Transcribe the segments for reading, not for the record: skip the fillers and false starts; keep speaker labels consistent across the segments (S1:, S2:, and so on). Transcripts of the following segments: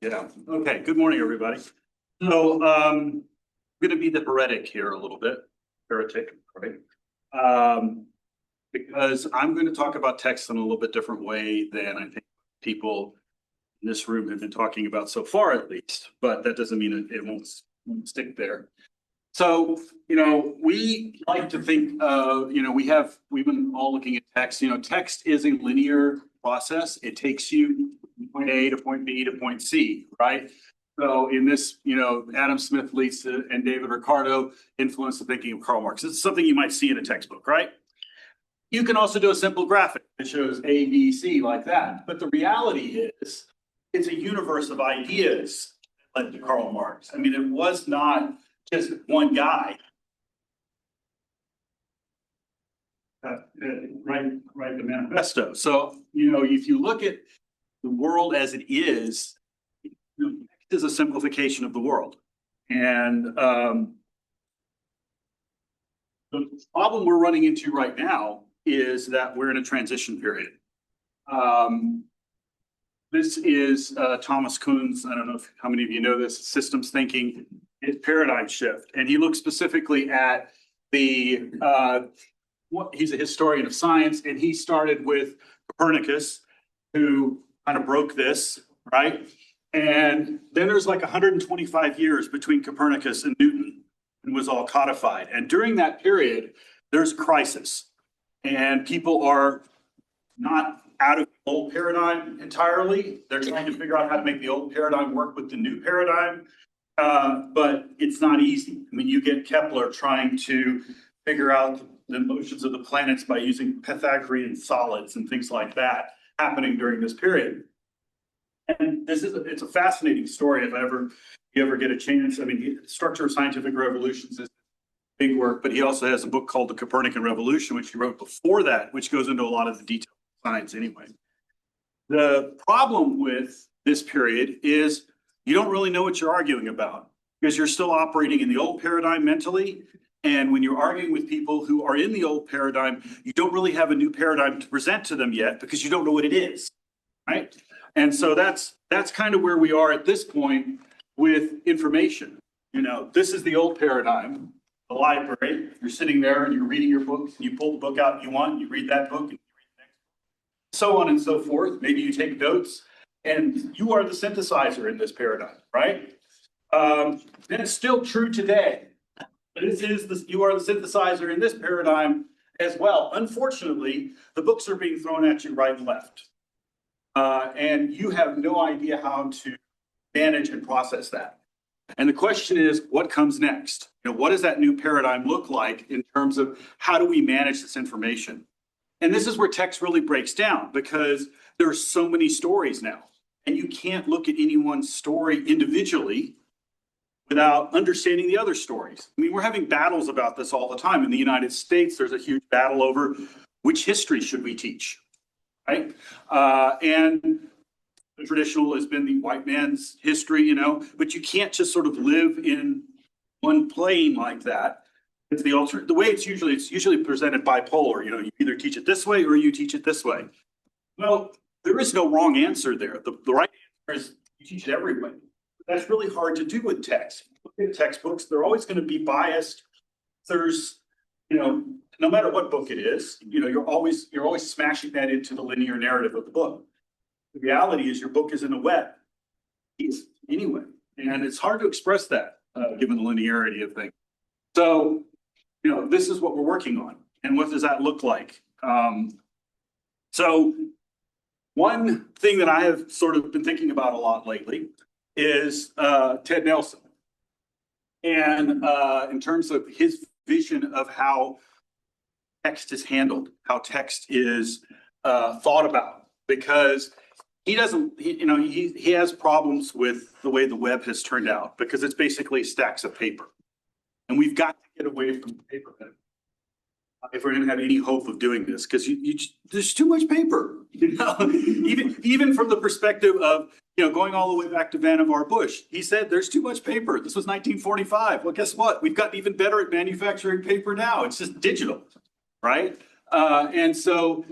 S1: Yeah. Okay. Good morning, everybody. So I'm going to be the heretic here a little bit. Heretic, right? Because I'm going to talk about text in a little bit different way than I think people in this room have been talking about so far, at least. But that doesn't mean it won't stick there. So, we like to think, we've been all looking at text. Text is a linear process. It takes you from point A to point B to point C, right? So in this, Adam Smith, Lisa, and David Ricardo influenced the thinking of Karl Marx. This is something you might see in a textbook, right? You can also do a simple graphic that shows A, B, C like that. But the reality is, it's a universe of ideas that led to Karl Marx. I mean, it was not just one guy. Write the manifesto. So, if you look at the world as it is, text is a simplification of the world. And the problem we're running into right now is that we're in a transition period. This is Thomas Kuhn's, I don't know how many of you know this, systems thinking, his paradigm shift. And he looks specifically at he's a historian of science, and he started with Copernicus, who kind of broke this, right? And then there's like 125 years between Copernicus and Newton, and was all codified. And during that period, there's a crisis, and people are not out of the old paradigm entirely. They're trying to figure out how to make the old paradigm work with the new paradigm, but it's not easy. I mean, you get Kepler trying to figure out the motions of the planets by using Pythagorean solids and things like that happening during this period. And it's a fascinating story if you ever get a chance. I mean, the Structure of Scientific Revolutions is big work, but he also has a book called The Copernican Revolution, which he wrote before that, which goes into a lot of the details of science anyway. The problem with this period is you don't really know what you're arguing about because you're still operating in the old paradigm mentally. And when you're arguing with people who are in the old paradigm, you don't really have a new paradigm to present to them yet because you don't know what it is, right? And so that's kind of where we are at this point with information. This is the old paradigm, the library. You're sitting there and you're reading your books, and you pull the book out you want, and you read that book, and you read the next book, so on and so forth. Maybe you take notes, and you are the synthesizer in this paradigm, right? And it's still true today. You are the synthesizer in this paradigm as well. Unfortunately, the books are being thrown at you right and left. And you have no idea how to manage and process that. And the question is, what comes next? What does that new paradigm look like in terms of how do we manage this information? And this is where text really breaks down because there are so many stories now. And you can't look at any one story individually without understanding the other stories. I mean, we're having battles about this all the time. In the United States, there's a huge battle over which history should we teach, right? And the traditional has been the white man's history, but you can't just sort of live in one plane like that. It's the alternate. The way it's usually presented bipolar. You either teach it this way or you teach it this way. Well, there is no wrong answer there. The right answer is you teach it every way. That's really hard to do with text. Look at textbooks; they're always going to be biased. There's, no matter what book it is, you're always smashing that into the linear narrative of the book. The reality is your book is in a web anyway, and it's hard to express that given the linearity of things. So, this is what we're working on, and what does that look like? So, one thing that I have sort of been thinking about a lot lately is Ted Nelson, and in terms of his vision of how text is handled, how text is thought about, because he has problems with the way the web has turned out because it's basically stacks of paper, and we've got to get away from paper if we're going to have any hope of doing this, because there's too much paper. Even from the perspective of going all the way back to Vannevar Bush, he said there's too much paper. This was 1945. Well, guess what? We've gotten even better at manufacturing paper now. It's just digital, right? And so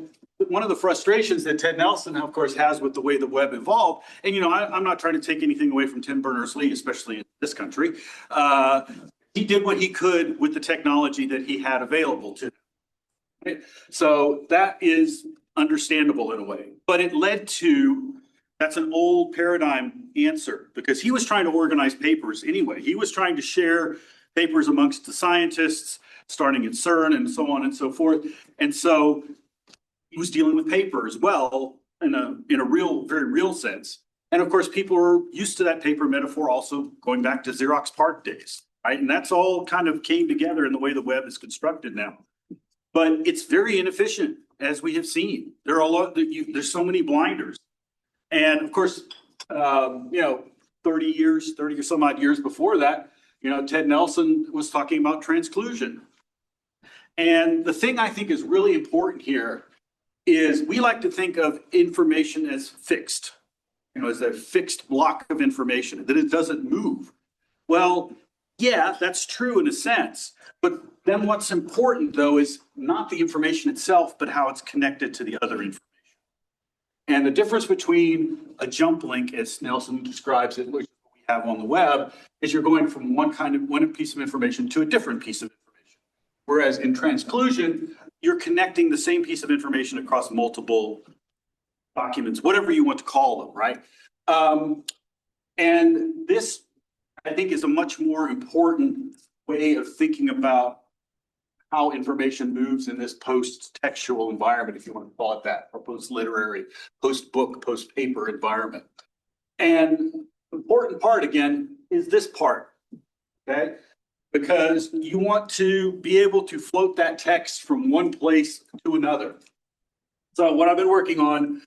S1: one of the frustrations that Ted Nelson, of course, has with the way the web evolved, and I'm not trying to take anything away from Tim Berners-Lee, especially in this country. He did what he could with the technology that he had available to him. Right? So that is understandable in a way, but it led to, that's an old paradigm answer, because he was trying to organize papers anyway. He was trying to share papers amongst the scientists, starting at CERN and so on and so forth. And so he was dealing with paper as well in a real, very real sense. And of course, people are used to that paper metaphor also going back to Xerox PARC days, right? And that's all kind of came together in the way the web is constructed now. But it's very inefficient, as we have seen. There's so many blinders. And of course, 30 or some odd years before that, Ted Nelson was talking about transclusion. And the thing I think is really important here is we like to think of information as fixed, as a fixed block of information, that it doesn't move. Well, yeah, that's true in a sense. But then what's important, though, is not the information itself, but how it's connected to the other information. And the difference between a jump link, as Nelson describes it, which we have on the web, is you're going from one piece of information to a different piece of information. Whereas in transclusion, you're connecting the same piece of information across multiple documents, whatever you want to call them, right? And this, I think, is a much more important way of thinking about how information moves in this post-textual environment, if you want to call it that, or post-literary, post-book, post-paper environment. And the important part, again, is this part, okay? Because you want to be able to float that text from one place to another. So what I've been working on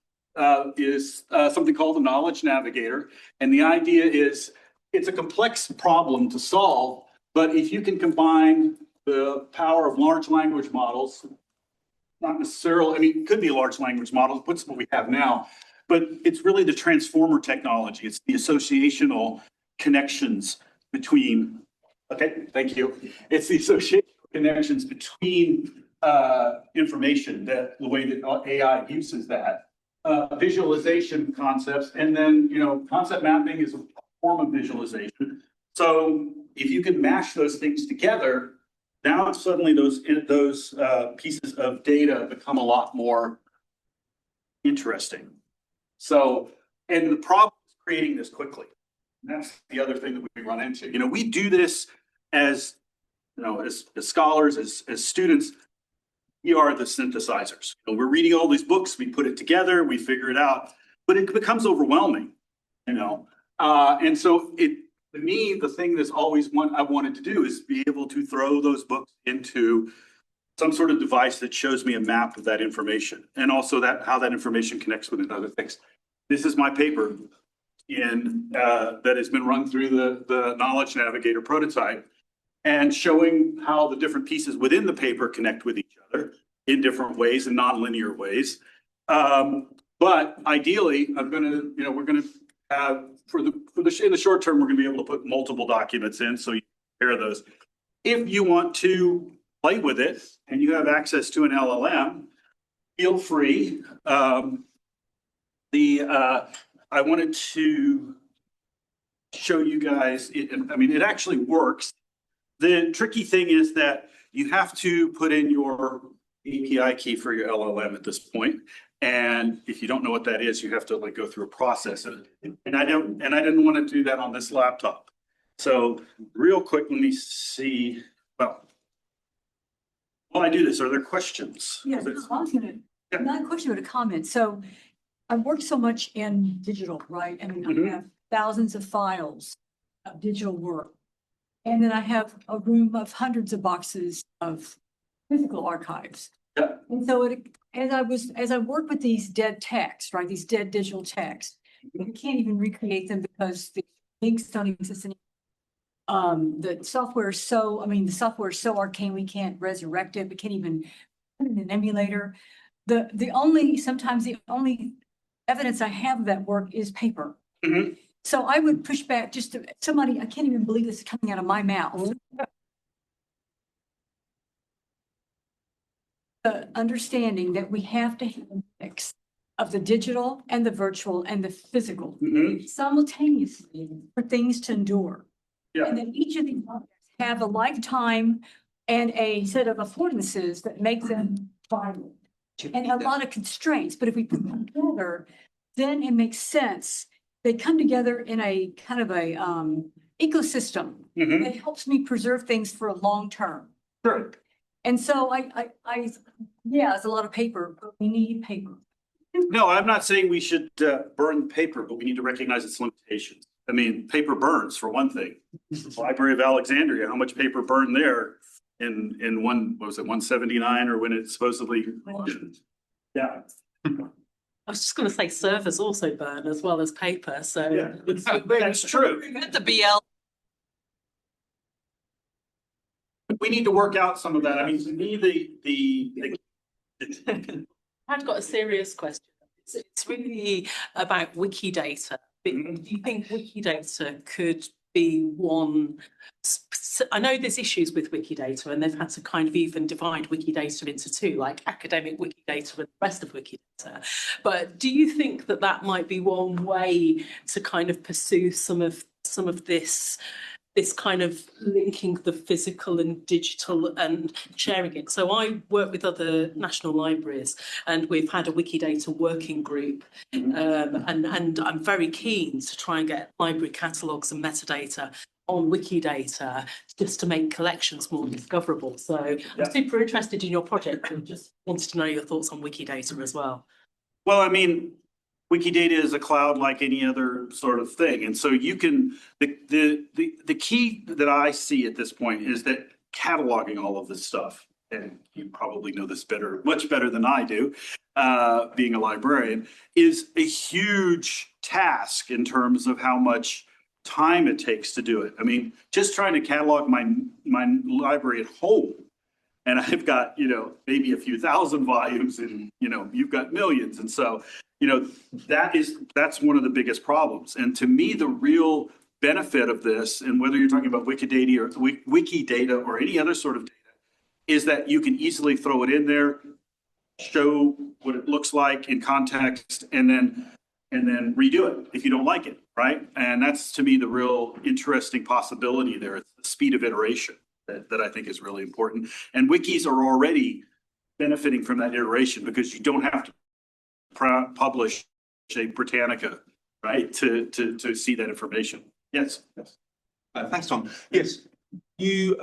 S1: is something called the Knowledge Navigator. And the idea is it's a complex problem to solve, but if you can combine the power of large language models, not necessarily, it could be a large language model, what's what we have now, but it's really the transformer technology. It's the associational connections between, okay, thank you. It's the associational connections between information, that the way that AI uses that. Visualization concepts, and then, concept mapping is a form of visualization. So if you can mash those things together, now suddenly those pieces of data become a lot more interesting. So, and the problem is creating this quickly. And that's the other thing that we run into. We do this as scholars, as students. We are the synthesizers. We're reading all these books, we put it together, we figure it out, but it becomes overwhelming. And so to me, the thing that's always I wanted to do is be able to throw those books into some sort of device that shows me a map of that information, and also how that information connects with other things. This is my paper that has been run through the Knowledge Navigator prototype, and showing how the different pieces within the paper connect with each other in different ways, in nonlinear ways. But ideally, we're going to have, in the short term, we're going to be able to put multiple documents in, so you compare those. If you want to play with it and you have access to an LLM, feel free. I wanted to show you guys, it actually works. The tricky thing is that you have to put in your API key for your LLM at this point. And if you don't know what that is, you have to go through a process. And I didn't want to do that on this laptop. So real quick, let me see. Well, while I do this, are there questions?
S2: Yeah, I was going to, not a question, but a comment. So I've worked so much in digital, right? I have thousands of files of digital work. And then I have a room of hundreds of boxes of physical archives.
S1: Yeah.
S2: And so as I work with these dead texts, right, these dead digital texts, I can't even recreate them because the links don't exist anymore. The software is so arcane we can't resurrect it. We can't even put it in an emulator. Sometimes the only evidence I have of that work is paper.
S1: Mm-hmm.
S2: So I would push back just to somebody, I can't even believe this is coming out of my mouth. the understanding that we have to have a mix of the digital and the virtual and the physical simultaneously for things to endure.
S1: Yeah.
S2: And that each of these objects have a lifetime and a set of affordances that make them viable. And a lot of constraints, but if we put them together, then it makes sense. They come together in a kind of a ecosystem that helps me preserve things for a long term.
S1: Sure.
S2: And so yeah, it's a lot of paper, but we need paper.
S1: No, I'm not saying we should burn paper, but we need to recognize its limitations. I mean, paper burns for one thing. The Library of Alexandria, how much paper burned there in what was it, 179 or when it supposedly? Yeah.
S3: I was just going to say servers also burn as well as paper, so
S1: Yeah, that's true.
S3: the BL.
S1: We need to work out some of that. I mean, to me,
S3: I've got a serious question. It's really about Wikidata. Do you think Wikidata could be one? I know there's issues with Wikidata, and they've had to kind of even divide Wikidata into two, like academic Wikidata and the rest of Wikidata. But do you think that that might be one way to kind of pursue some of this kind of linking the physical and digital and sharing it? So I work with other national libraries, and we've had a Wikidata working group, and I'm very keen to try and get library catalogues and metadata on Wikidata just to make collections more discoverable. So I'm super interested in your project and just wanted to know your thoughts on Wikidata as well.
S1: well, I mean, Wikidata is a cloud like any other sort of thing. And so you can, the key that I see at this point is that cataloging all of this stuff, and you probably know this much better than I do, being a librarian, is a huge task in terms of how much time it takes to do it. I mean, just trying to catalog my library at home, and I've got, maybe a few thousand volumes, and, you've got millions. And so, that's one of the biggest problems. And to me, the real benefit of this, and whether you're talking about Wikidata or any other sort of data, is that you can easily throw it in there, show what it looks like in context, and then redo it if you don't like it, right? And that's, to me, the real interesting possibility there. It's the speed of iteration that I think is really important. And wikis are already benefiting from that iteration because you don't have to publish a Britannica, right, to see that information. Yes.
S4: Thanks, Tom. Yes, you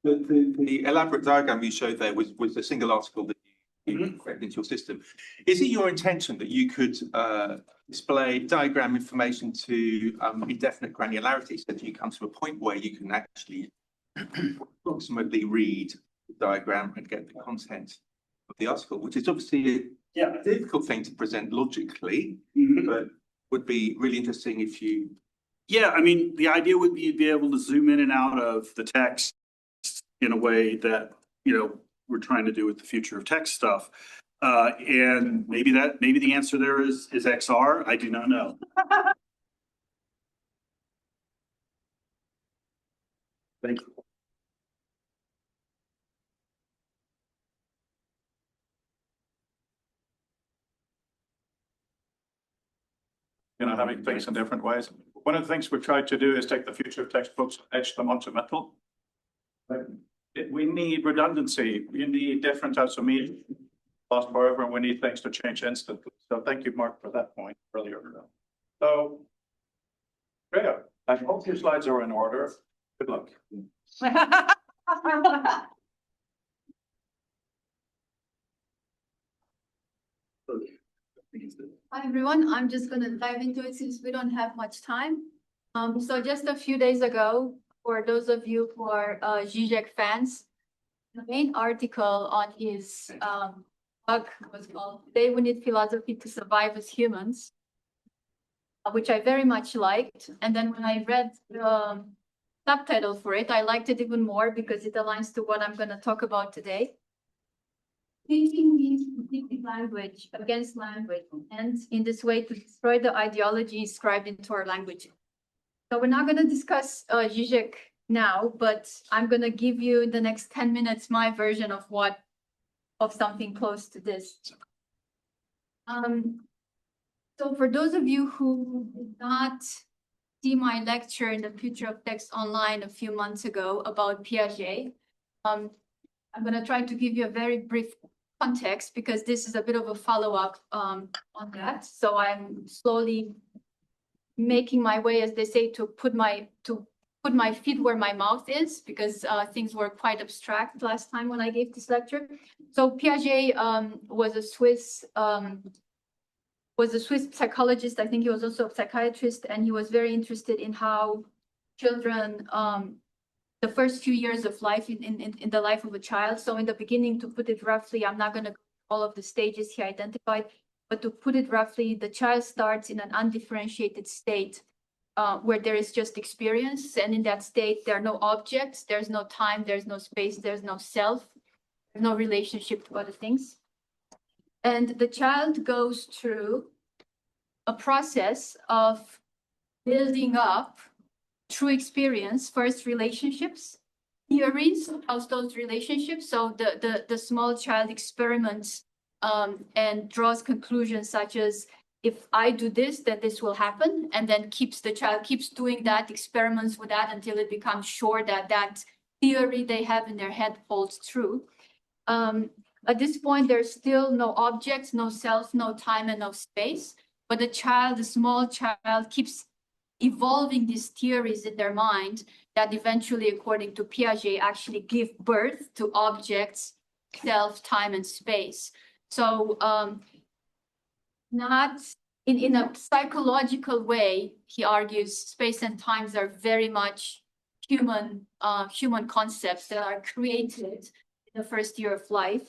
S4: the elaborate diagram you showed there was a single article that you created into your system. Is it your intention that you could display diagram information to indefinite granularity, so that you come to a point where you can actually approximately read the diagram and get the content of the article, which is obviously a difficult thing to present logically, but would be really interesting if you. Yeah, I mean, the idea would be to be able to zoom in and out of the text in a way that, we're trying to do with the future of text stuff. And maybe the answer there is XR. I do not know. Thank you.
S5: Having things in different ways. One of the things we've tried to do is take the future of textbooks, etch them onto metal. We need redundancy. We need different types of media. Lost forever, and we need things to change instantly. So thank you, Mark, for that point earlier. So, Andreea, I hope your slides are in order. Good luck.
S6: Hi, everyone. I'm just going to dive into it since we don't have much time. So just a few days ago, for those of you who are Zizek fans, the main article on his blog was called "Today We Need Philosophy to Survive as Humans," which I very much liked. And then when I read the subtitle for it, I liked it even more because it aligns to what I'm going to talk about today. Thinking means completing language against language, and in this way to destroy the ideology inscribed into our language. So we're not going to discuss Zizek now, but I'm going to give you in the next 10 minutes my version of what of something close to this. So for those of you who did not see my lecture in the Future of Text online a few months ago about Piaget, I'm going to try to give you a very brief context because this is a bit of a follow-up on that. So I'm slowly making my way, as they say, to put my feet where my mouth is, because things were quite abstract last time when I gave this lecture. So Piaget was a Swiss psychologist. I think he was also a psychiatrist, and he was very interested in how children, the first few years of life in the life of a child. So in the beginning, to put it roughly, I'm not going to go through all of the stages he identified, but to put it roughly, the child starts in an undifferentiated state where there is just experience. And in that state, there are no objects, there's no time, there's no space, there's no self, there's no relationship to other things. And the child goes through a process of building up through experience, first relationships, theories of those relationships. So the small child experiments and draws conclusions such as, if I do this, then this will happen, and then the child keeps doing that, experiments with that until it becomes sure that that theory they have in their head holds true. At this point, there's still no objects, no self, no time, and no space. But the small child keeps evolving these theories in their mind that eventually, according to Piaget, actually give birth to objects, self, time, and space. So not in a psychological way, he argues, space and times are very much human concepts that are created in the first year of life.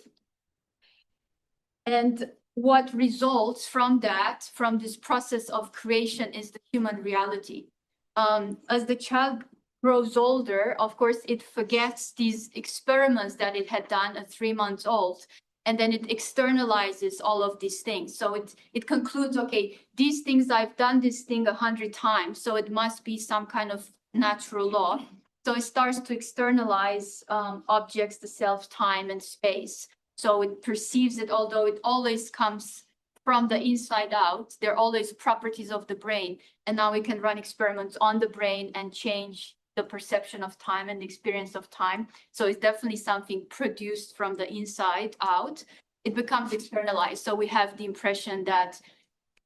S6: And what results from that, from this process of creation, is the human reality. As the child grows older, of course, it forgets these experiments that it had done at 3 months old, and then it externalizes all of these things. So it concludes, okay, these things, I've done this thing 100 times, so it must be some kind of natural law. So it starts to externalize objects, the self, time, and space. So it perceives it, although it always comes from the inside out. They're always properties of the brain. And now we can run experiments on the brain and change the perception of time and the experience of time. So it's definitely something produced from the inside out. It becomes externalized. So we have the impression that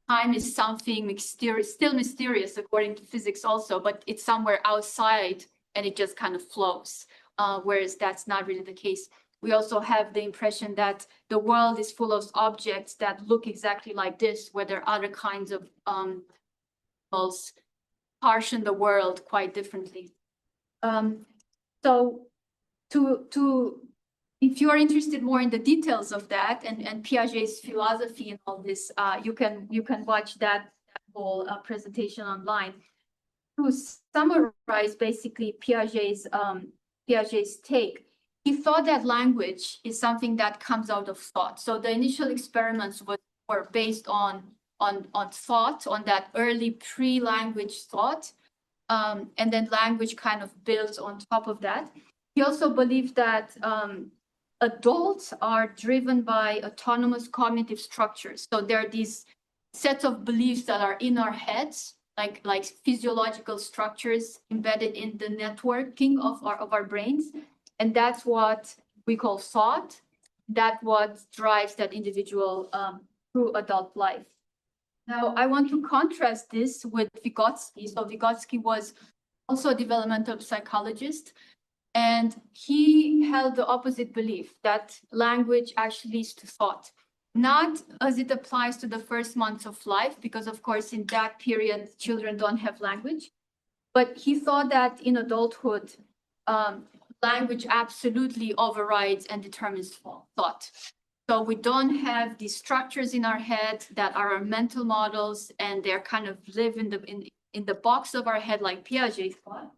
S6: time is something mysterious, still mysterious according to physics also, but it's somewhere outside and it just kind of flows, whereas that's not really the case. We also have the impression that the world is full of objects that look exactly like this, where there are other kinds of animals partition the world quite differently. So if you are interested more in the details of that and Piaget's philosophy and all this, you can watch that whole presentation online. To summarize basically Piaget's take, he thought that language is something that comes out of thought. So the initial experiments were based on thought, on that early pre-language thought, and then language kind of builds on top of that. He also believed that adults are driven by autonomous cognitive structures. So there are these sets of beliefs that are in our heads, like physiological structures embedded in the networking of our brains. And that's what we call thought. That's what drives that individual through adult life. Now, I want to contrast this with Vygotsky. So Vygotsky was also a developmental psychologist, and he held the opposite belief that language actually leads to thought. Not as it applies to the first months of life, because of course, in that period, children don't have language. But he thought that in adulthood, language absolutely overrides and determines thought. So we don't have these structures in our head that are our mental models, and they're kind of live in the box of our head, like Piaget thought.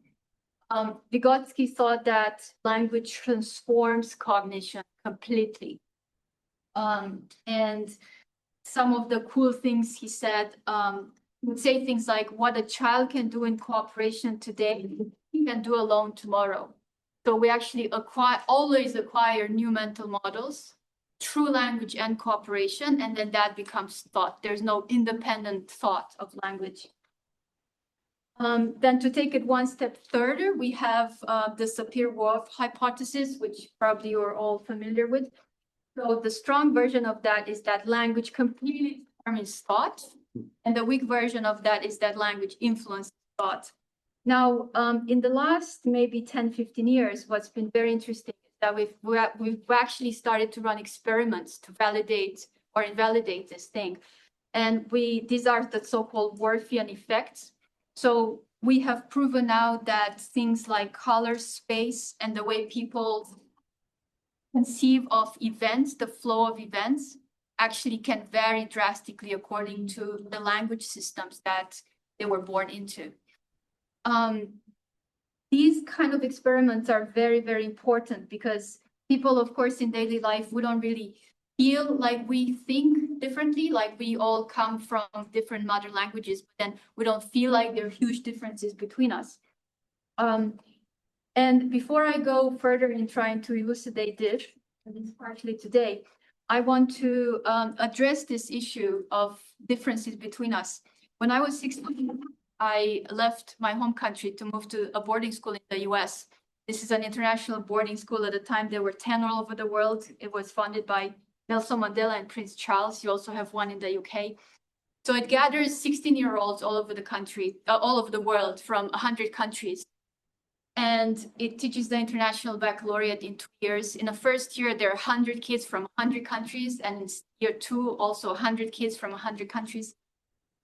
S6: Vygotsky thought that language transforms cognition completely. And some of the cool things he said, would say things like, what a child can do in cooperation today, he can do alone tomorrow. So we actually always acquire new mental models true language and cooperation, and then that becomes thought. There's no independent thought of language. Then to take it one step further, we have the Sapir-Whorf hypothesis, which probably you're all familiar with. So the strong version of that is that language completely determines thought, and the weak version of that is that language influences thought. Now, in the last maybe 10, 15 years, what's been very interesting is that we've actually started to run experiments to validate or invalidate this thing. And these are the so-called Whorfian effects. So we have proven now that things like color, space, and the way people conceive of events, the flow of events, actually can vary drastically according to the language systems that they were born into. These kind of experiments are very, very important because people, of course, in daily life, we don't really feel like we think differently, like we all come from different mother languages, but then we don't feel like there are huge differences between us. And before I go further in trying to elucidate this, at least partially today, I want to address this issue of differences between us. When I was 16, I left my home country to move to a boarding school in the US. This is an international boarding school. At the time, there were 10 all over the world. It was funded by Nelson Mandela and Prince Charles. You also have one in the UK. So it gathers 16-year-olds all over the country, all over the world from 100 countries. And it teaches the international baccalaureate in 2 years. In the first year, there are 100 kids from 100 countries. And in year 2, also 100 kids from 100 countries.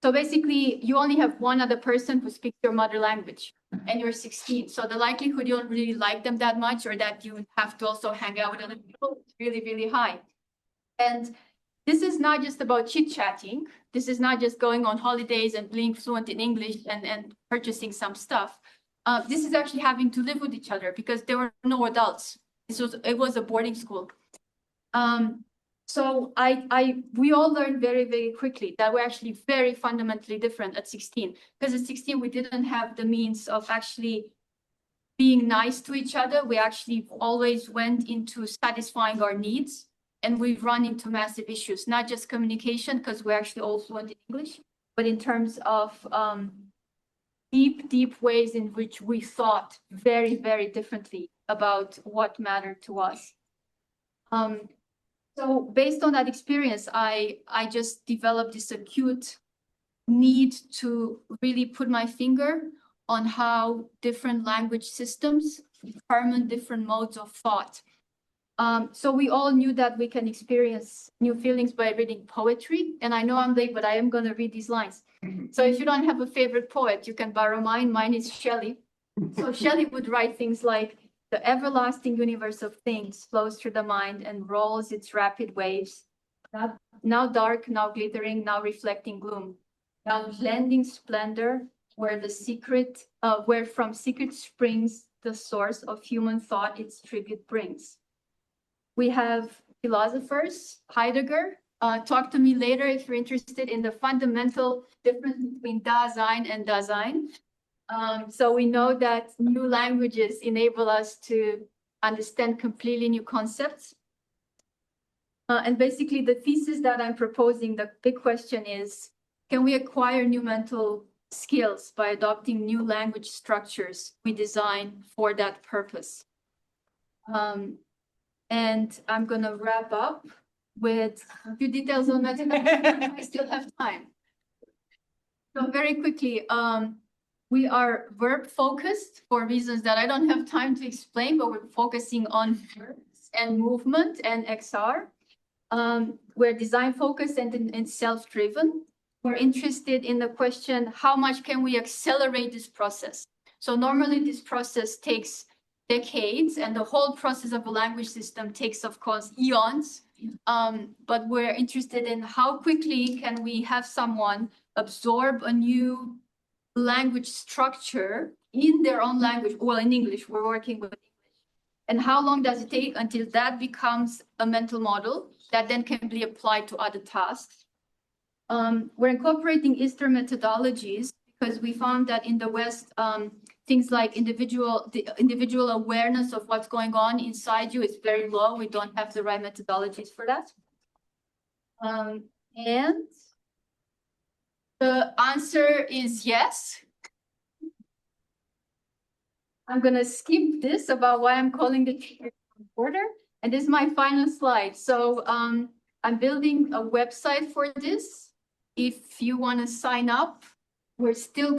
S6: So basically, you only have one other person who speaks your mother language, and you're 16. So the likelihood you don't really like them that much, or that you have to also hang out with other people, is really, really high. And this is not just about chit-chatting. This is not just going on holidays and being fluent in English and purchasing some stuff. This is actually having to live with each other because there were no adults. It was a boarding school. So we all learned very, very quickly that we're actually very fundamentally different at 16. Because at 16, we didn't have the means of actually being nice to each other. We actually always went into satisfying our needs. And we've run into massive issues, not just communication, because we're actually all fluent in English, but in terms of deep, deep ways in which we thought very, very differently about what mattered to us. So based on that experience, I just developed this acute need to really put my finger on how different language systems determine different modes of thought. So we all knew that we can experience new feelings by reading poetry. And I know I'm late, but I am going to read these lines. So if you don't have a favorite poet, you can borrow mine. Mine is Shelley. So Shelley would write things like, the everlasting universe of things flows through the mind and rolls its rapid waves, now dark, now glittering, now reflecting gloom, now blending splendor, where from secret springs the source of human thought its tribute brings. We have philosophers, Heidegger. Talk to me later if you're interested in the fundamental difference between Dasein and Dasein. So we know that new languages enable us to understand completely new concepts. And basically the thesis that I'm proposing, the big question is, can we acquire new mental skills by adopting new language structures we design for that purpose? And I'm going to wrap up with a few details on that. I still have time. So very quickly, we are verb focused for reasons that I don't have time to explain, but we're focusing on verbs and movement and XR. We're design focused and self-driven. We're interested in the question, how much can we accelerate this process? So normally this process takes decades, and the whole process of a language system takes, of course, eons. But we're interested in how quickly can we have someone absorb a new language structure in their own language. Well, in English, we're working with English. And how long does it take until that becomes a mental model that then can be applied to other tasks? We're incorporating Eastern methodologies because we found that in the West, things like the individual awareness of what's going on inside you is very low. We don't have the right methodologies for that. And the answer is yes. I'm gonna skip this about why I'm calling the order. And this is my final slide. So I'm building a website for this. If you want to sign up, we still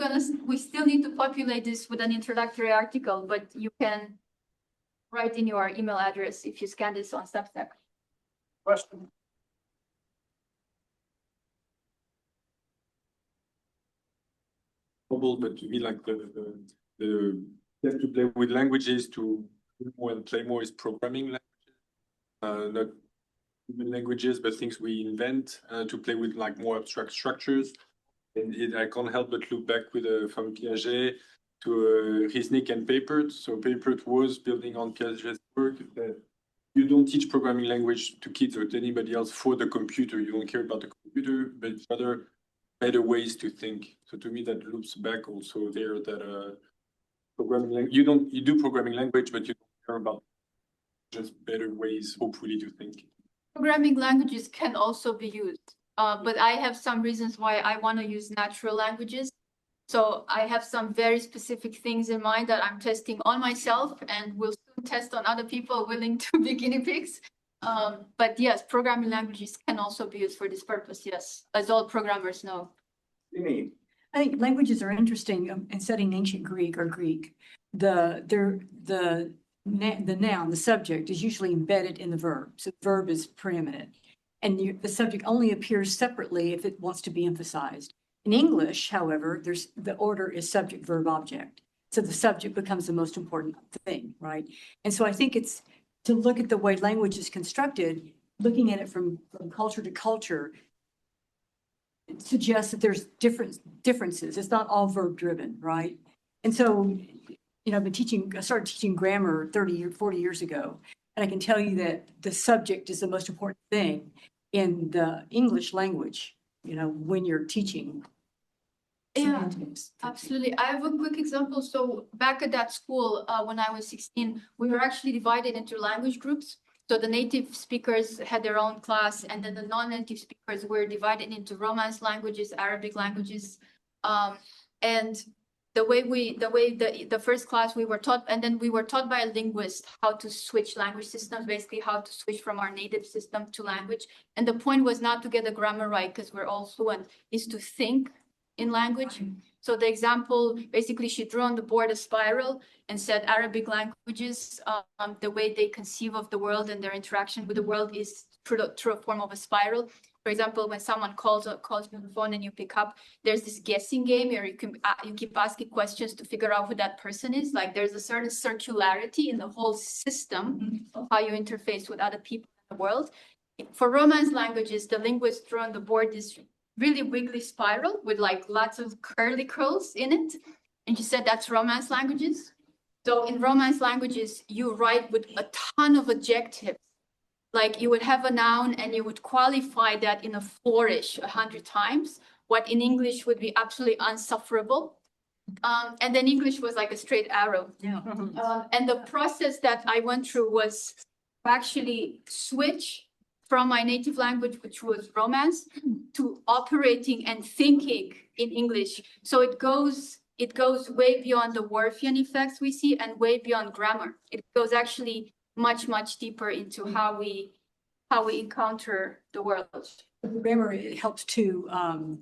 S6: need to populate this with an introductory article, but you can write in your email address if you scan this on Substack.
S5: Question?
S7: But to me, like the to play with languages to more and play more is programming languages, not human languages, but things we invent to play with like more abstract structures. And I can't help but look back with from Piaget to Resnick and Papert. So Papert was building on Piaget's work that you don't teach programming language to kids or to anybody else for the computer. You don't care about the computer, but rather better ways to think. So to me, that loops back also there that programming language, you do programming language, but you don't care about just better ways, hopefully, to think.
S6: Programming languages can also be used, but I have some reasons why I want to use natural languages. So I have some very specific things in mind that I'm testing on myself and will soon test on other people willing to be guinea pigs. But yes, programming languages can also be used for this purpose, yes, as all programmers know.
S2: I think languages are interesting in studying ancient Greek or Greek. The noun, the subject is usually embedded in the verb. So the verb is preeminent. And the subject only appears separately if it wants to be emphasized. In English, however, the order is subject, verb, object. So the subject becomes the most important thing, right? And so I think it's to look at the way language is constructed, looking at it from culture to culture, it suggests that there's differences. It's not all verb driven, right? And so, I started teaching grammar 40 years ago. And I can tell you that the subject is the most important thing in the English language, when you're teaching.
S6: Yeah, absolutely. I have a quick example. So back at that school, when I was 16, we were actually divided into language groups. So the native speakers had their own class, and then the non-native speakers were divided into Romance languages, Arabic languages. And the first class we were taught, and then we were taught by a linguist how to switch language systems, basically how to switch from our native system to language. And the point was not to get the grammar right because we're all fluent, is to think in language. So the example, basically she drew on the board a spiral and said Arabic languages, the way they conceive of the world and their interaction with the world is through a form of a spiral. For example, when someone calls you on the phone and you pick up, there's this guessing game where you keep asking questions to figure out who that person is. Like there's a certain circularity in the whole system of how you interface with other people in the world. For Romance languages, the linguist drew on the board this really wiggly spiral with like lots of curly curls in it. And she said that's Romance languages. So in Romance languages, you write with a ton of adjectives. Like you would have a noun and you would qualify that in a flourish 100 times, what in English would be absolutely unsufferable. And then English was like a straight arrow.
S2: Yeah.
S6: And the process that I went through was to actually switch from my native language, which was Romance, to operating and thinking in English. So it goes way beyond the Worfian effects we see and way beyond grammar. It goes actually much, much deeper into how we encounter the world.
S2: Grammar, it helps to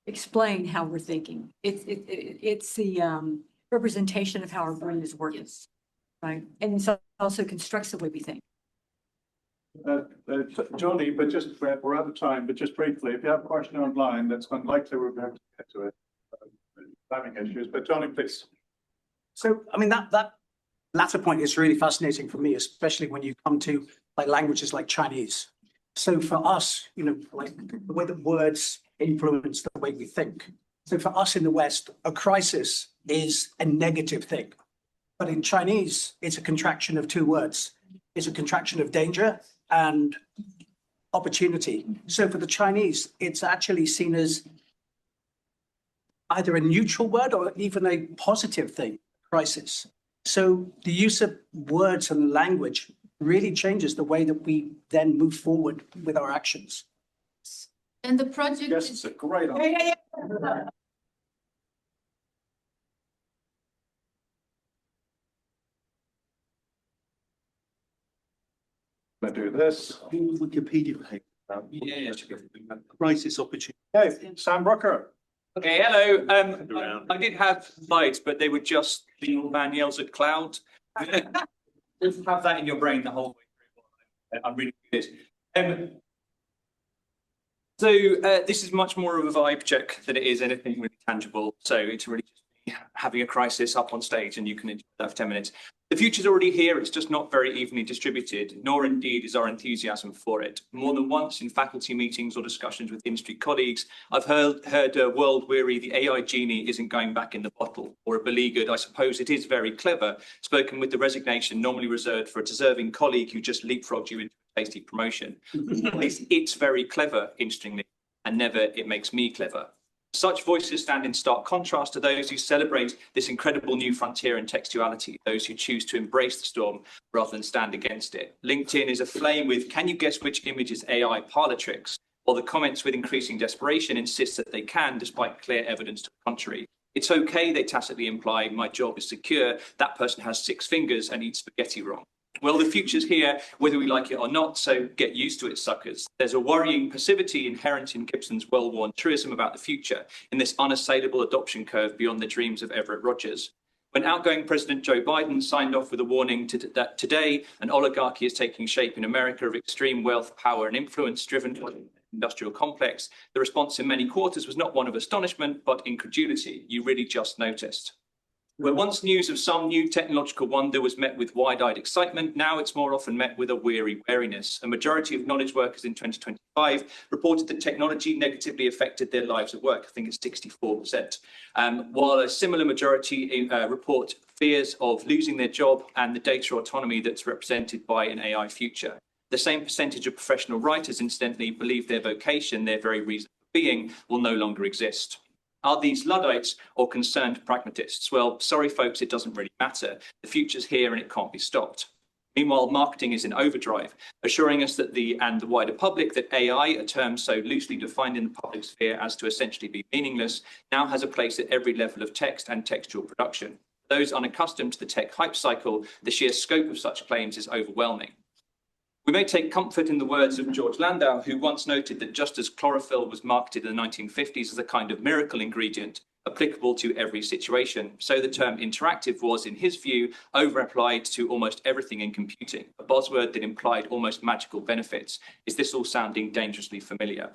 S2: explain how we're thinking. It's the representation of how our brain is working, yes. Right? And it also constructs the way we think.
S5: Jody, but just we're out of time, but just briefly, if you have a question online, that's unlikely we're going to get to it. Timing issues, but Johnny, please.
S8: So, I mean, that latter point is really fascinating for me, especially when you come to like languages like Chinese. So for us, like the way that words influence the way we think. So for us in the West, a crisis is a negative thing. But in Chinese, it's a contraction of two words. It's a contraction of danger and opportunity. So for the Chinese, it's actually seen as either a neutral word or even a positive thing, crisis. So the use of words and language really changes the way that we then move forward with our actions.
S6: And the project
S5: Yes,
S6: is
S5: it's a great idea. Gonna do this.
S4: Wikipedia page. Yeah, crisis opportunity.
S5: Okay, Sam Brooker.
S9: Okay, hello. I did have slides, but they were just the old man yells at cloud. Just have that in your brain the whole way through. I'm reading this. This is much more of a vibe check than it is anything really tangible. So it's really just me having a crisis up on stage, and you can enjoy that for 10 minutes. The future's already here. It's just not very evenly distributed, nor indeed is our enthusiasm for it. More than once in faculty meetings or discussions with industry colleagues, I've heard world weary, the AI genie isn't going back in the bottle, or a beleaguered, I suppose it is very clever, spoken with the resignation normally reserved for a deserving colleague who just leapfrogged you into a tasty promotion. At least it's very clever, interestingly, and never it makes me clever. Such voices stand in stark contrast to those who celebrate this incredible new frontier in textuality, those who choose to embrace the storm rather than stand against it. LinkedIn is aflame with, can you guess which image is AI parlor tricks? While the comments with increasing desperation insist that they can, despite clear evidence to the contrary. It's okay, they tacitly imply, my job is secure, that person has 6 fingers and eats spaghetti wrong. Well, the future's here, whether we like it or not, so get used to it, suckers. There's a worrying passivity inherent in Gibson's well-worn truism about the future, in this unassailable adoption curve beyond the dreams of Everett Rogers. When outgoing President Joe Biden signed off with a warning that today an oligarchy is taking shape in America of extreme wealth, power and influence driven by the industrial complex, the response in many quarters was not one of astonishment, but incredulity. You really just noticed. Where once news of some new technological wonder was met with wide-eyed excitement, now it's more often met with a weary wariness. A majority of knowledge workers in 2025 reported that technology negatively affected their lives at work. I think it's 64%. While a similar majority report fears of losing their job and the data autonomy that's represented by an AI future. The same percentage of professional writers, incidentally, believe their vocation, their very reason for being, will no longer exist. Are these Luddites or concerned pragmatists? Well, sorry, folks, it doesn't really matter. The future's here and it can't be stopped. Meanwhile, marketing is in overdrive, assuring us that the wider public that AI, a term so loosely defined in the public sphere as to essentially be meaningless, now has a place at every level of text and textual production. For those unaccustomed to the tech hype cycle, the sheer scope of such claims is overwhelming. We may take comfort in the words of George Landau, who once noted that just as chlorophyll was marketed in the 1950s as a kind of miracle ingredient applicable to every situation, so the term interactive was, in his view, over-applied to almost everything in computing, a buzzword that implied almost magical benefits. Is this all sounding dangerously familiar?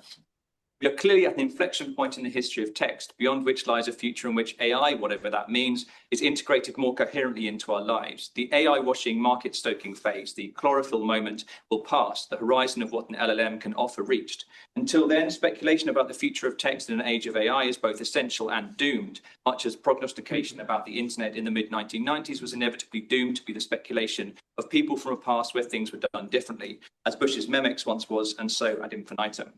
S9: We are clearly at an inflection point in the history of text, beyond which lies a future in which AI, whatever that means, is integrated more coherently into our lives. The AI washing, market stoking phase, the chlorophyll moment, will pass, the horizon of what an LLM can offer reached. Until then, speculation about the future of text in an age of AI is both essential and doomed, much as prognostication about the internet in the mid-1990s was inevitably doomed to be the speculation of people from a past where things were done differently, as Bush's Memex once was, and so ad infinitum.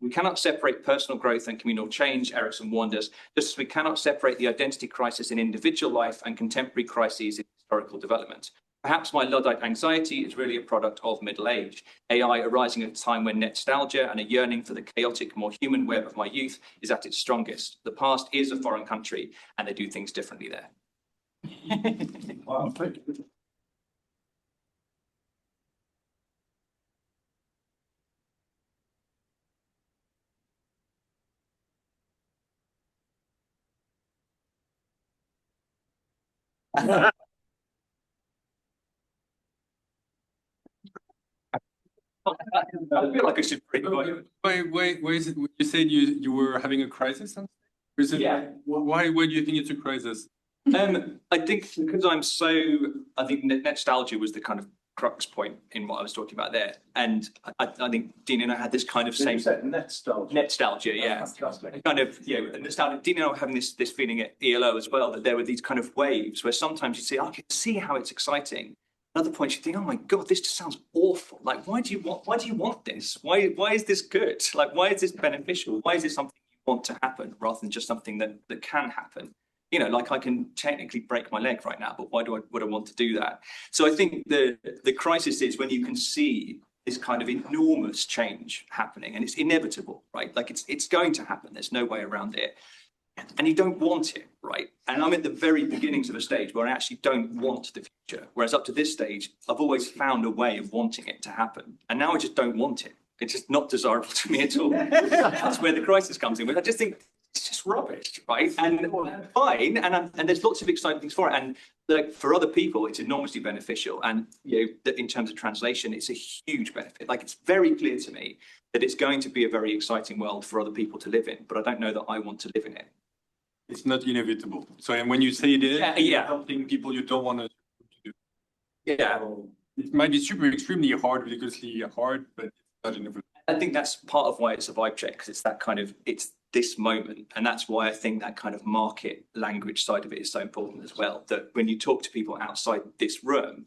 S9: We cannot separate personal growth and communal change, Erickson warned us, just as we cannot separate the identity crisis in individual life and contemporary crises in historical development. Perhaps my Luddite anxiety is really a product of middle age, AI arising at a time when nostalgia and a yearning for the chaotic, more human web of my youth is at its strongest. The past is a foreign country, and they do things differently there.
S5: Wow, thank you.
S9: I feel like I should bring
S7: Why is it, you said you were having a crisis? Is it,
S9: Yeah.
S7: Why do you think it's a crisis?
S9: I think because I think nostalgia was the kind of crux point in what I was talking about there. And I think Dene and I had this kind of same nostalgia, yeah. Kind of, nostalgia. Dene and I were having this feeling at ELO as well, that there were these kind of waves where sometimes you'd say, I can see how it's exciting. Other points you think, oh my God, this just sounds awful. Like, why do you want this? Why is this good? Like, why is this beneficial? Why is this something you want to happen rather than just something that can happen. You know, like I can technically break my leg right now, but why would I want to do that? So I think the crisis is when you can see this kind of enormous change happening, and it's inevitable, right? Like it's going to happen. There's no way around it. And you don't want it, right? And I'm at the very beginnings of a stage where I actually don't want the future. Whereas up to this stage, I've always found a way of wanting it to happen. And now I just don't want it. It's just not desirable to me at all. That's where the crisis comes in. But I just think it's just rubbish, right? And fine, and there's lots of exciting things for it. And like for other people, it's enormously beneficial. And you know, in terms of translation, it's a huge benefit. Like it's very clear to me that it's going to be a very exciting world for other people to live in. But I don't know that I want to live in it.
S7: It's not inevitable. So, and when you say it is,
S9: yeah.
S7: helping people you don't want to do.
S9: Yeah.
S7: So it might be extremely hard, ridiculously hard, but it's not inevitable.
S9: I think that's part of why it's a vibe check, because it's that kind of, it's this moment. And that's why I think that kind of market language side of it is so important as well. That when you talk to people outside this room,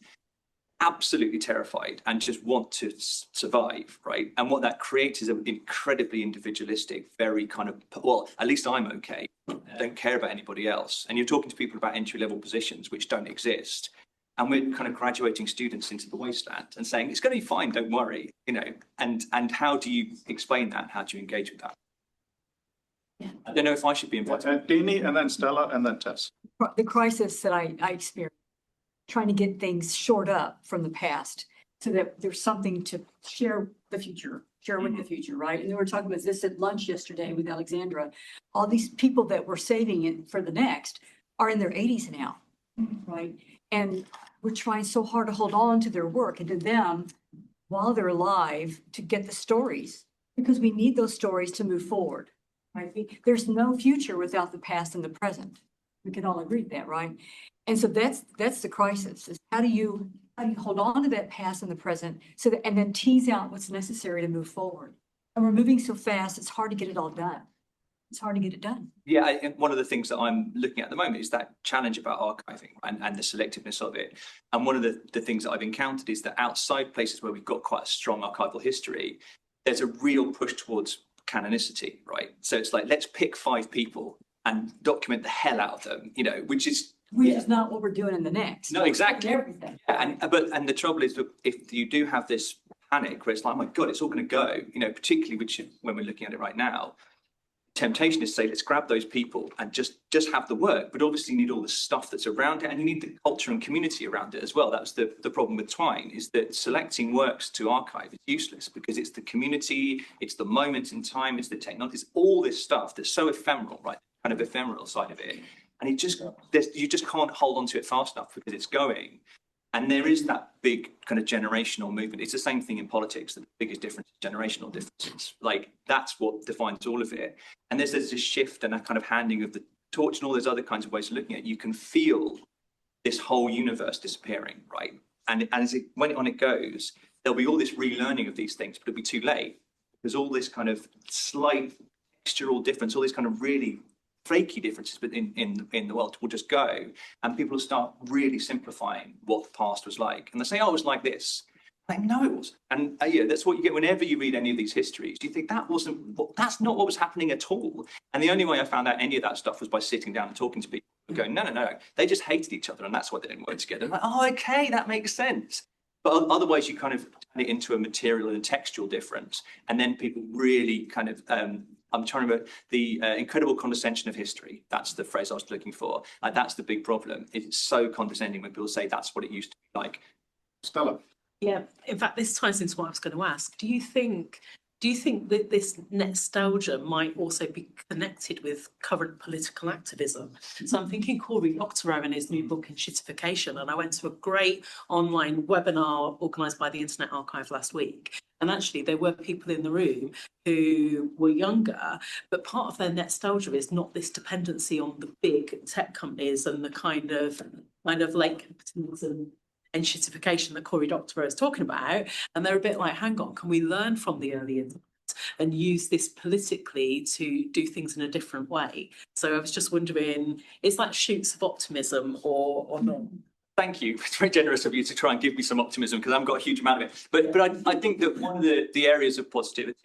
S9: absolutely terrified and just want to survive, right? And what that creates is an incredibly individualistic, very kind of, well, at least I'm okay. I don't care about anybody else. And you're talking to people about entry-level positions which don't exist. And we're kind of graduating students into the wasteland and saying, it's going to be fine, don't worry, you know, and how do you explain that? How do you engage with that?
S2: Yeah.
S9: I don't know if I should be invited.
S5: Dene and then Stella and then Tess.
S2: The crisis that I experienced, trying to get things shored up from the past so that there's something to share the future, share with the future, right? And we were talking about this at lunch yesterday with Alexandra. All these people that we're saving it for the next are in their 80s now, right? And we're trying so hard to hold on to their work and to them while they're alive to get the stories, because we need those stories to move forward, right? There's no future without the past and the present. We can all agree to that, right? And so that's the crisis, is how do you hold on to that past and the present so that, and then tease out what's necessary to move forward. And we're moving so fast, it's hard to get it all done. It's hard to get it done.
S9: Yeah, and one of the things that I'm looking at the moment is that challenge about archiving and the selectiveness of it. And one of the things that I've encountered is that outside places where we've got quite a strong archival history, there's a real push towards canonicity, right? So it's like, let's pick 5 people and document the hell out of them, you know, which is
S2: not what we're doing in the next.
S9: No, exactly.
S2: Everything.
S9: Yeah, and the trouble is that if you do have this panic where it's like, oh my God, it's all going to go, you know, particularly when we're looking at it right now, temptation is to say, let's grab those people and just have the work. But obviously you need all the stuff that's around it, and you need the culture and community around it as well. That's the problem with Twine, is that selecting works to archive is useless because it's the community, it's the moment in time, it's the technology, it's all this stuff that's so ephemeral, right? Kind of ephemeral side of it. And you just can't hold on to it fast enough because it's going. And there is that big kind of generational movement. It's the same thing in politics. The biggest difference is generational differences. Like that's what defines all of it. And there's this shift and that kind of handing of the torch and all those other kinds of ways of looking at it. You can feel this whole universe disappearing, right? And when it goes, there'll be all this relearning of these things, but it'll be too late. There's all this kind of slight textural difference, all these kind of really flaky differences in the world will just go, and people will start really simplifying what the past was like, and they say, oh, it was like this. Like, no, it wasn't. And yeah, that's what you get whenever you read any of these histories. You think that's not what was happening at all. And the only way I found out any of that stuff was by sitting down and talking to people and going, no, they just hated each other and that's why they didn't work together. I'm like, oh, okay, that makes sense. But otherwise you kind of turn it into a material and textual difference, and then people really kind of I'm trying to remember the incredible condescension of history. That's the phrase I was looking for. That's the big problem. It's so condescending when people say that's what it used to be like.
S5: Stella.
S3: Yeah, in fact, this ties into what I was going to ask. Do you think that this nostalgia might also be connected with current political activism? So I'm thinking Cory Doctorow in his new book, Enshittification, and I went to a great online webinar organised by the Internet Archive last week. And actually, there were people in the room who were younger, but part of their nostalgia is not this dependency on the big tech companies and the kind of like capitalism and shittification that Cory Doctorow is talking about. And they're a bit like, hang on, can we learn from the early internet and use this politically to do things in a different way? So I was just wondering, is that shoots of optimism or not?
S9: Thank you. It's very generous of you to try and give me some optimism because I haven't got a huge amount of it. But I think that one of the areas of positivity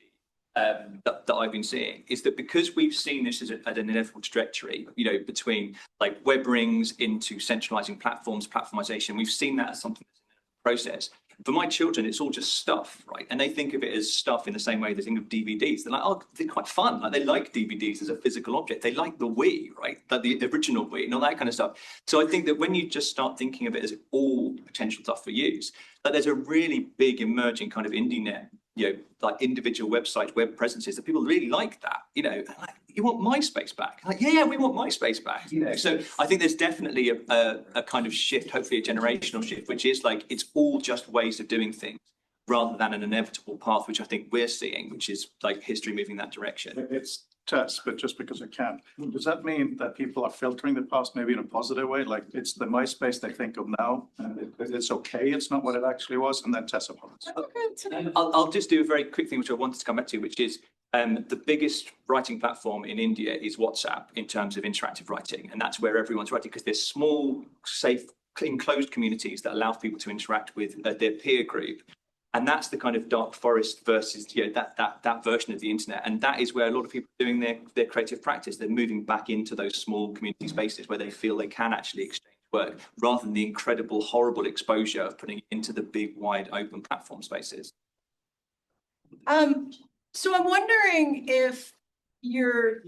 S9: that I've been seeing is that because we've seen this as an inevitable trajectory, you know, between like web rings into centralizing platforms, platformization, we've seen that as something that's in the process. For my children, it's all just stuff, right? And they think of it as stuff in the same way they think of DVDs. They're like, oh, they're quite fun. Like they like DVDs as a physical object. They like the Wii, right? Like the original Wii and all that kind of stuff. So I think that when you just start thinking of it as all potential stuff for use, that there's a really big emerging kind of indie net, you know, like individual websites, web presences that people really like that, you know, like, you want MySpace back? Like, yeah, we want MySpace back, you know. So I think there's definitely a kind of shift, hopefully a generational shift, which is like, it's all just ways of doing things rather than an inevitable path, which I think we're seeing, which is like history moving that direction.
S5: It's tests, but just because it can. Does that mean that people are filtering the past maybe in a positive way? Like it's the MySpace they think of now, and it's okay, it's not what it actually was, and then test upon it.
S9: I'll just do a very quick thing, which I wanted to come back to, which is the biggest writing platform in India is WhatsApp in terms of interactive writing. And that's where everyone's writing because there's small, safe, enclosed communities that allow people to interact with their peer group. And that's the kind of dark forest versus, you know, that version of the internet. And that is where a lot of people are doing their creative practice. They're moving back into those small community spaces where they feel they can actually exchange work rather than the incredible, horrible exposure of putting it into the big, wide open platform spaces.
S10: So I'm wondering if you're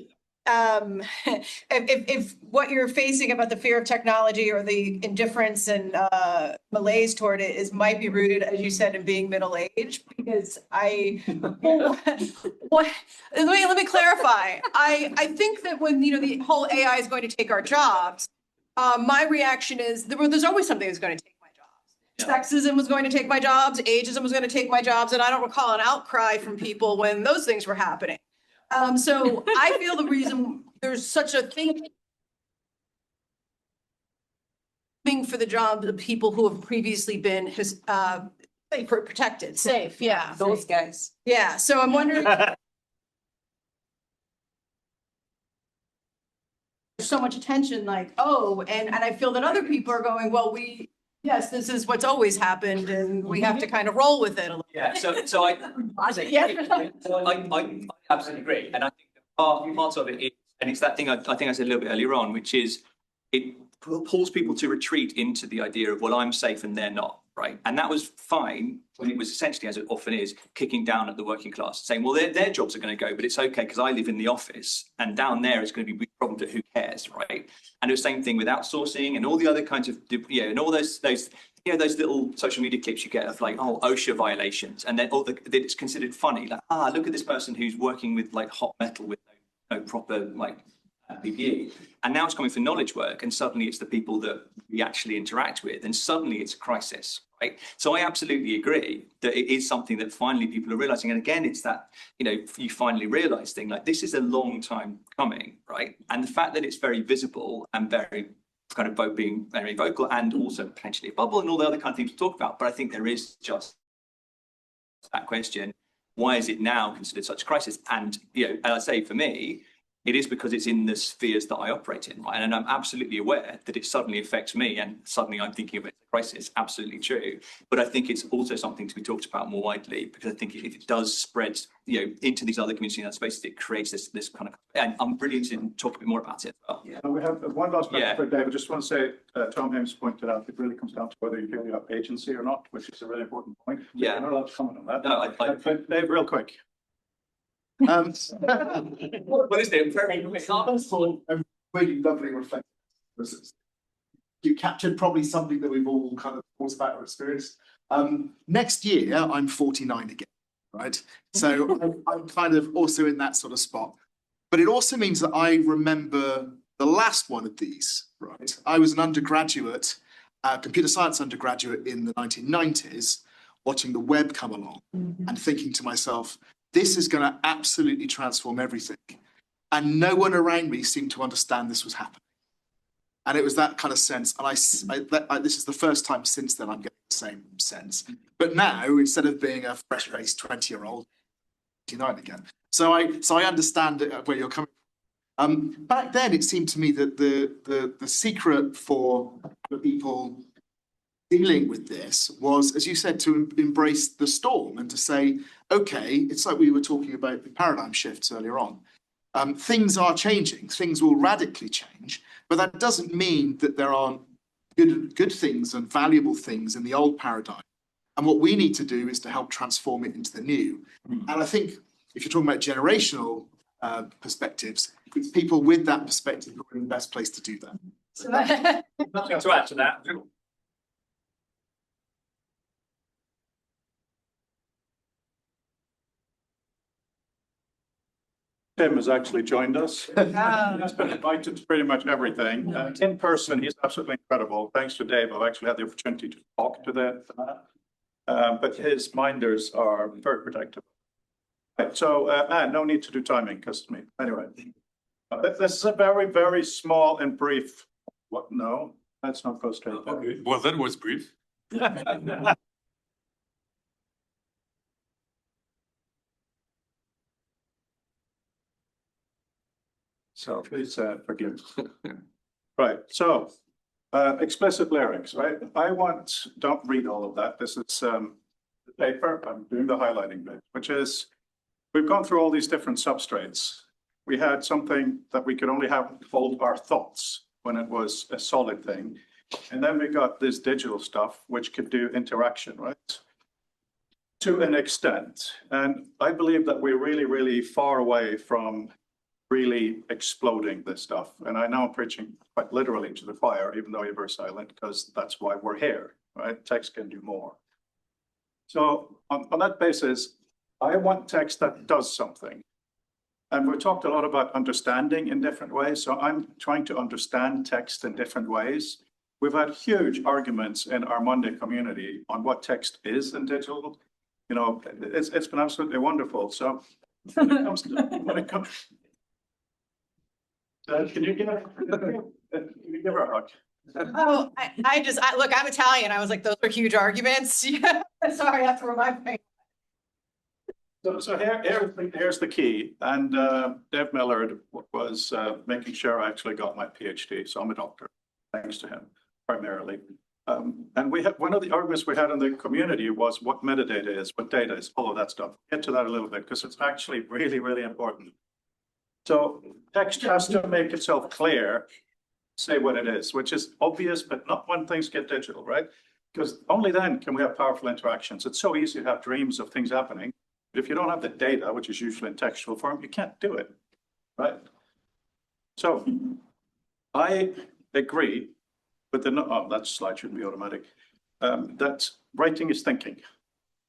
S10: if what you're facing about the fear of technology or the indifference and malaise toward it is might be rooted, as you said, in being middle-aged. Because let me clarify. I think that when the whole AI is going to take our jobs, my reaction is there's always something that's going to take my jobs. Yeah. Sexism was going to take my jobs, ageism was going to take my jobs, and I don't recall an outcry from people when those things were happening. So I feel the reason there's such a thing for the job of people who have previously been protected. Safe, yeah.
S3: Those guys.
S10: Yeah, so I'm wondering. There's so much attention, like, oh, and I feel that other people are going, well, yes, this is what's always happened, and we have to kind of roll with it a little.
S9: Yeah, so I absolutely agree, and I think part of it is, and it's that thing I think I said a little bit earlier on, which is it pulls people to retreat into the idea of, well, I'm safe and they're not, right? And that was fine when it was essentially, as it often is, kicking down at the working class, saying, well, their jobs are going to go, but it's okay because I live in the office, and down there it's going to be a big problem to who cares, right? And it was the same thing with outsourcing and all the other kinds of, and all those little social media clips you get of like, oh, OSHA violations, and then it's considered funny, like, look at this person who's working with like hot metal with no proper like PPE, and now it's coming for knowledge work, and suddenly it's the people that we actually interact with, and suddenly it's a crisis, right? So I absolutely agree that it is something that finally people are realizing, and again, it's that, you finally realize thing, like this is a long time coming, right? And the fact that it's very visible and very kind of both being very vocal and also potentially a bubble and all the other kind of things to talk about, but I think there is just that question, why is it now considered such a crisis? And, and I say for me, it is because it's in the spheres that I operate in, right? And I'm absolutely aware that it suddenly affects me and suddenly I'm thinking of it as a crisis, absolutely true. But I think it's also something to be talked about more widely, because I think if it does spread, into these other communities and spaces, it creates this kind of, and I'm really interested in talking a bit more about it as well.
S5: Yeah. We have one last question for Dave. I just want to say, Tom Haymes pointed out, it really comes down to whether you feel you have agency or not, which is a really important point.
S9: Yeah.
S5: You're not allowed to comment on that.
S9: No,
S5: Dave, real quick.
S9: What is it?
S11: Really lovely reflection. You captured probably something that we've all kind of thought about or experienced. Next year, I'm 49 again, right? So I'm kind of also in that sort of spot. But it also means that I remember the last one of these, right? I was an undergraduate, computer science undergraduate in the 1990s, watching the web come along and thinking to myself, this is going to absolutely transform everything. And no one around me seemed to understand this was happening. And it was that kind of sense. And this is the first time since then I'm getting the same sense. But now, instead of being a fresh-faced 20-year-old, 29 again. So I understand where you're coming from. Back then, it seemed to me that the secret for people dealing with this was, as you said, to embrace the storm and to say, okay, it's like we were talking about the paradigm shifts earlier on. Things are changing, things will radically change, but that doesn't mean that there aren't good things and valuable things in the old paradigm. And what we need to do is to help transform it into the new. And I think if you're talking about generational perspectives, it's people with that perspective who are in the best place to do that.
S10: So
S5: Nothing to add to that. Tim has actually joined us. He's been invited to pretty much everything. In person, he's absolutely incredible. Thanks to Dave, I've actually had the opportunity to talk to that. But his minders are very protective. Right, so no need to do timing because me. Anyway, this is a very, very small and brief. What? No, let's not go straight there.
S7: Okay, well, that was brief.
S5: So please forgive. Right, so explicit lyrics, right? Don't read all of that. This is the paper. I'm doing the highlighting bit, which is, we've gone through all these different substrates. We had something that we could only have hold our thoughts when it was a solid thing. And then we got this digital stuff, which could do interaction, right? To an extent. And I believe that we're really, really far away from really exploding this stuff. And I know I'm preaching quite literally to the choir, even though you're very silent, because that's why we're here, right? Text can do more. So on that basis, I want text that does something. And we talked a lot about understanding in different ways. So I'm trying to understand text in different ways. We've had huge arguments in our Monday community on what text is in digital. You know, it's been absolutely wonderful. So when it comes can you give her a hug?
S10: Oh, look, I'm Italian. I was like, those are huge arguments. Yeah, sorry, that's where my brain.
S5: So here's the key. And Dave Millard was making sure I actually got my PhD. So I'm a doctor, thanks to him, primarily. And we had one of the arguments we had in the community was what metadata is, what data is, all of that stuff. Get to that a little bit because it's actually really, really important. So text has to make itself clear, say what it is, which is obvious, but not when things get digital, right? Because only then can we have powerful interactions. It's so easy to have dreams of things happening. But if you don't have the data, which is usually in textual form, you can't do it, right? So I agree with that slide should be automatic, that writing is thinking,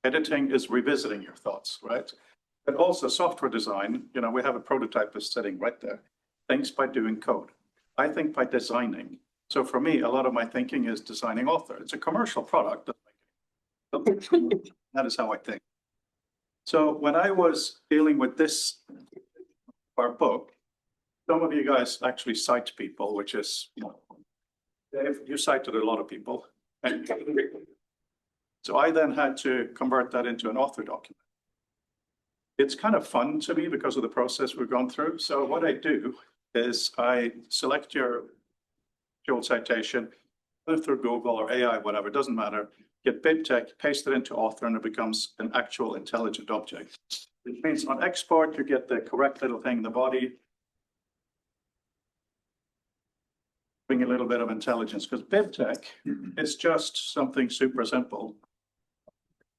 S5: editing is revisiting your thoughts, right? But also software design, you know, we have a prototype that's sitting right there, thinks by doing code. I think by designing. So for me, a lot of my thinking is designing author. It's a commercial product. That is how I think. So when I was dealing with this, our book, some of you guys actually cite people, which is, you know, you cited a lot of people. And so I then had to convert that into an author document. It's kind of fun to me because of the process we've gone through. So what I do is I select your citation, either through Google or AI, whatever, it doesn't matter. Get BibTeX, paste it into author, and it becomes an actual intelligent object. It means on export, you get the correct little thing in the body. Bring a little bit of intelligence, because BibTeX is just something super simple.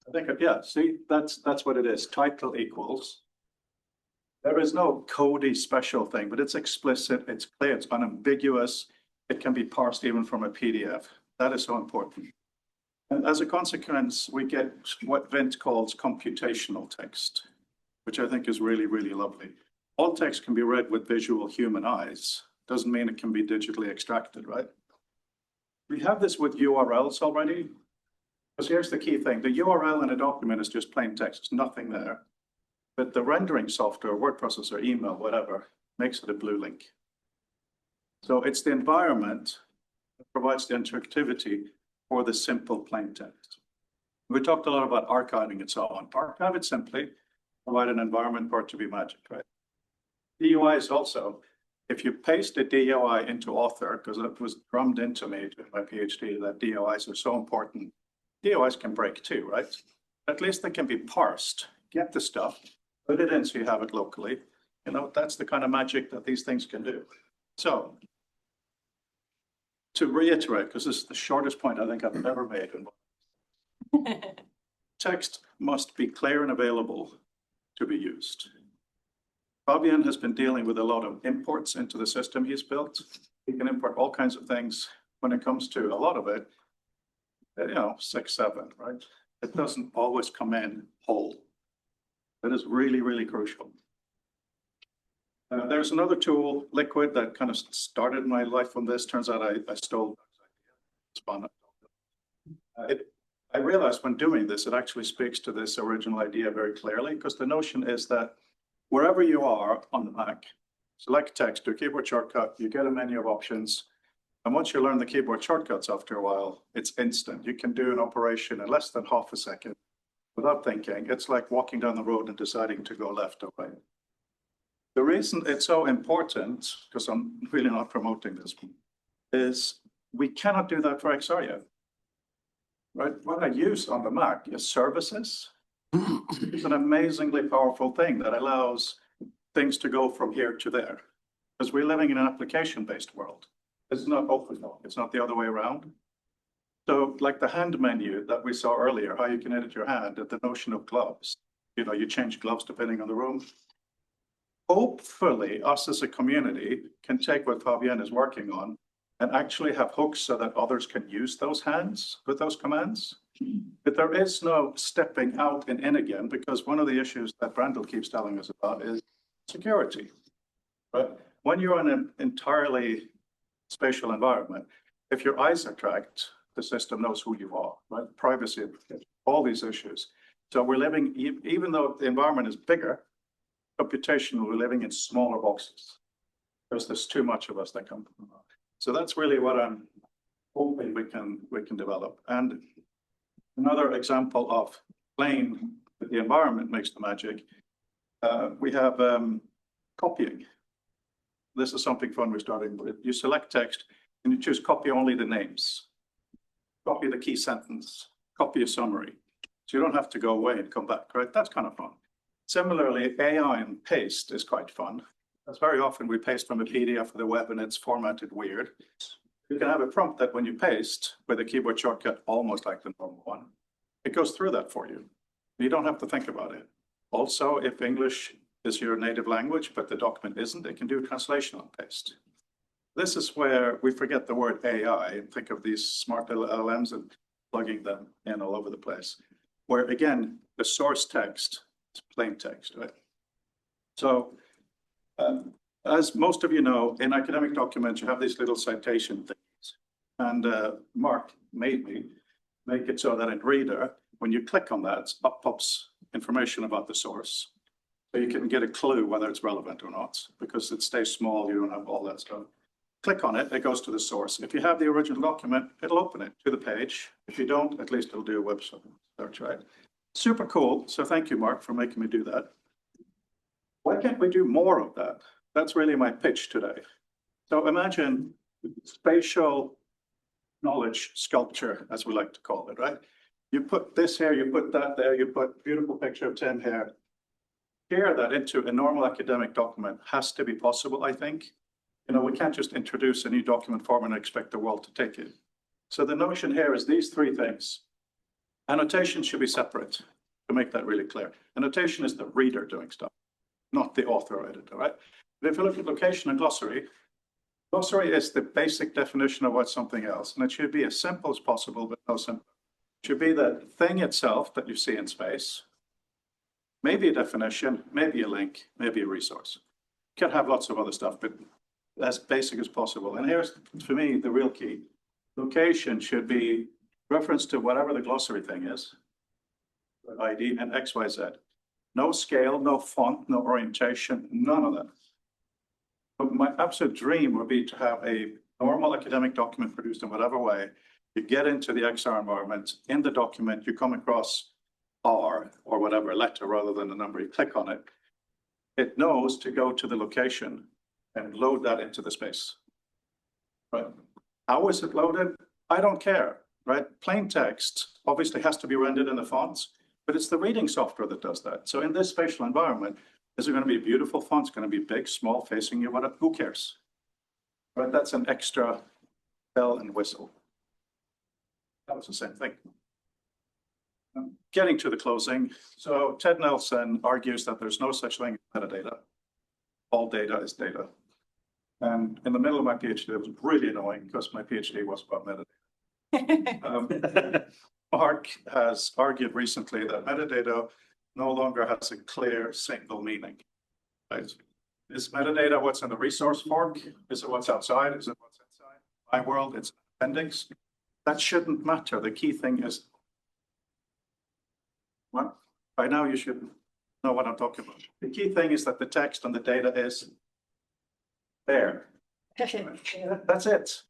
S5: I think, yeah, see, that's what it is. Title equals. There is no codey special thing, but it's explicit, it's clear, it's unambiguous. It can be parsed even from a PDF. That is so important. And as a consequence, we get what Vint calls computational text, which I think is really, really lovely. All text can be read with visual human eyes. Doesn't mean it can be digitally extracted, right? We have this with URLs already. Because here's the key thing. The URL in a document is just plain text. There's nothing there. But the rendering software, word processor, email, whatever, makes it a blue link. So it's the environment that provides the interactivity for the simple plain text. We talked a lot about archiving and so on. Archive it simply, provide an environment for it to be magic, right? The UI is also, if you paste a DOI into author, because it was drummed into me in my PhD that DOIs are so important. DOIs can break too, right? At least they can be parsed. Get the stuff, put it in so you have it locally. You know, that's the kind of magic that these things can do. So to reiterate, because this is the shortest point I think I've ever made. Text must be clear and available to be used. Fabien has been dealing with a lot of imports into the system he's built. He can import all kinds of things. When it comes to a lot of it, you know, 6, 7, right? It doesn't always come in whole. That is really, really crucial. There's another tool, Liquid, that kind of started my life on this. Turns out I stole it. I realized when doing this, it actually speaks to this original idea very clearly, because the notion is that wherever you are on the Mac, select text, do a keyboard shortcut, you get a menu of options. And once you learn the keyboard shortcuts after a while, it's instant. You can do an operation in less than half a second without thinking. It's like walking down the road and deciding to go left or right. The reason it's so important, because I'm really not promoting this, is we cannot do that for XR yet. Right? What I use on the Mac is services. It's an amazingly powerful thing that allows things to go from here to there. Because we're living in an application-based world. It's not open, it's not the other way around. So like the hand menu that we saw earlier, how you can edit your hand, and the notion of gloves. You know, you change gloves depending on the room. Hopefully, us as a community can take what Fabien is working on and actually have hooks so that others can use those hands with those commands. But there is no stepping out and in again, because one of the issues that Brandel keeps telling us about is security. But when you're in an entirely spatial environment, if your eyes are tracked, the system knows who you are, right? Privacy, all these issues. So we're living, even though the environment is bigger, computationally, we're living in smaller boxes because there's too much of us that come. So that's really what I'm hoping we can develop. And another example of playing with the environment makes the magic. We have copying. This is something fun we're starting with. You select text and you choose copy only the names. Copy the key sentence, copy a summary. So you don't have to go away and come back, right? That's kind of fun. Similarly, AI and paste is quite fun. That's very often we paste from a PDF for the web and it's formatted weird. You can have a prompt that when you paste with a keyboard shortcut, almost like the normal one, it goes through that for you. You don't have to think about it. Also, if English is your native language, but the document isn't, it can do translation on paste. This is where we forget the word AI and think of these smart little LLMs and plugging them in all over the place. Where again, the source text is plain text, right? So, as most of you know, in academic documents, you have these little citation things. And Mark made me make it so that in Reader, when you click on that, up pops information about the source. So you can get a clue whether it's relevant or not, because it stays small, you don't have all that stuff. Click on it, it goes to the source. If you have the original document, it'll open it to the page. If you don't, at least it'll do a web search, right? Super cool. So thank you, Mark, for making me do that. Why can't we do more of that? That's really my pitch today. So imagine spatial knowledge sculpture, as we like to call it, right? You put this here, you put that there, you put a beautiful picture of Tim here. Share that into a normal academic document has to be possible, I think. You know, we can't just introduce a new document form and expect the world to take it. So the notion here is these three things. Annotation should be separate, to make that really clear. Annotation is the reader doing stuff, not the author or editor, right? But if you look at location and glossary, glossary is the basic definition of what's something else. And it should be as simple as possible, but no simple. It should be the thing itself that you see in space, maybe a definition, maybe a link, maybe a resource. You can have lots of other stuff, but as basic as possible. And here's, for me, the real key. Location should be reference to whatever the glossary thing is, ID and XYZ. No scale, no font, no orientation, none of that. But my absolute dream would be to have a normal academic document produced in whatever way. You get into the XR environment, in the document, you come across R or whatever letter rather than a number, you click on it. It knows to go to the location and load that into the space. Right? How is it loaded? I don't care, right? Plain text obviously has to be rendered in the fonts, but it's the reading software that does that. So in this spatial environment, is it going to be beautiful fonts? Going to be big, small, facing you? Whatever? Who cares? Right? That's an extra bell and whistle. That was the same thing. Getting to the closing. So Ted Nelson argues that there's no such thing as metadata. All data is data. And in the middle of my PhD, it was really annoying because my PhD was about metadata. Mark has argued recently that metadata no longer has a clear single meaning. Right? Is metadata what's in the resource fork? Is it what's outside? Is it what's inside? My world, it's an appendix. That shouldn't matter. The key thing is, well, by now you should know what I'm talking about. The key thing is that the text and the data is there. That's it.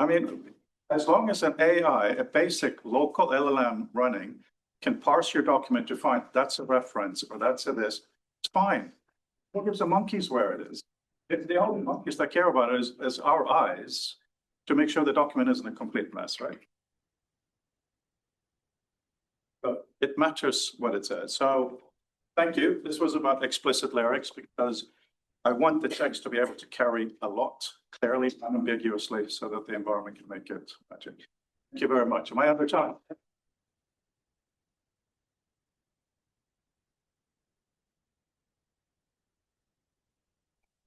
S5: I mean, as long as an AI, a basic local LLM running, can parse your document to find that's a reference or that's a this, it's fine. Who gives a monkeys where it is? The only monkeys that care about it is our eyes to make sure the document isn't a complete mess, right? But it matters what it says. So thank you. This was about explicit lyrics because I want the text to be able to carry a lot clearly, unambiguously, so that the environment can make it magic. Thank you very much. Am I under time?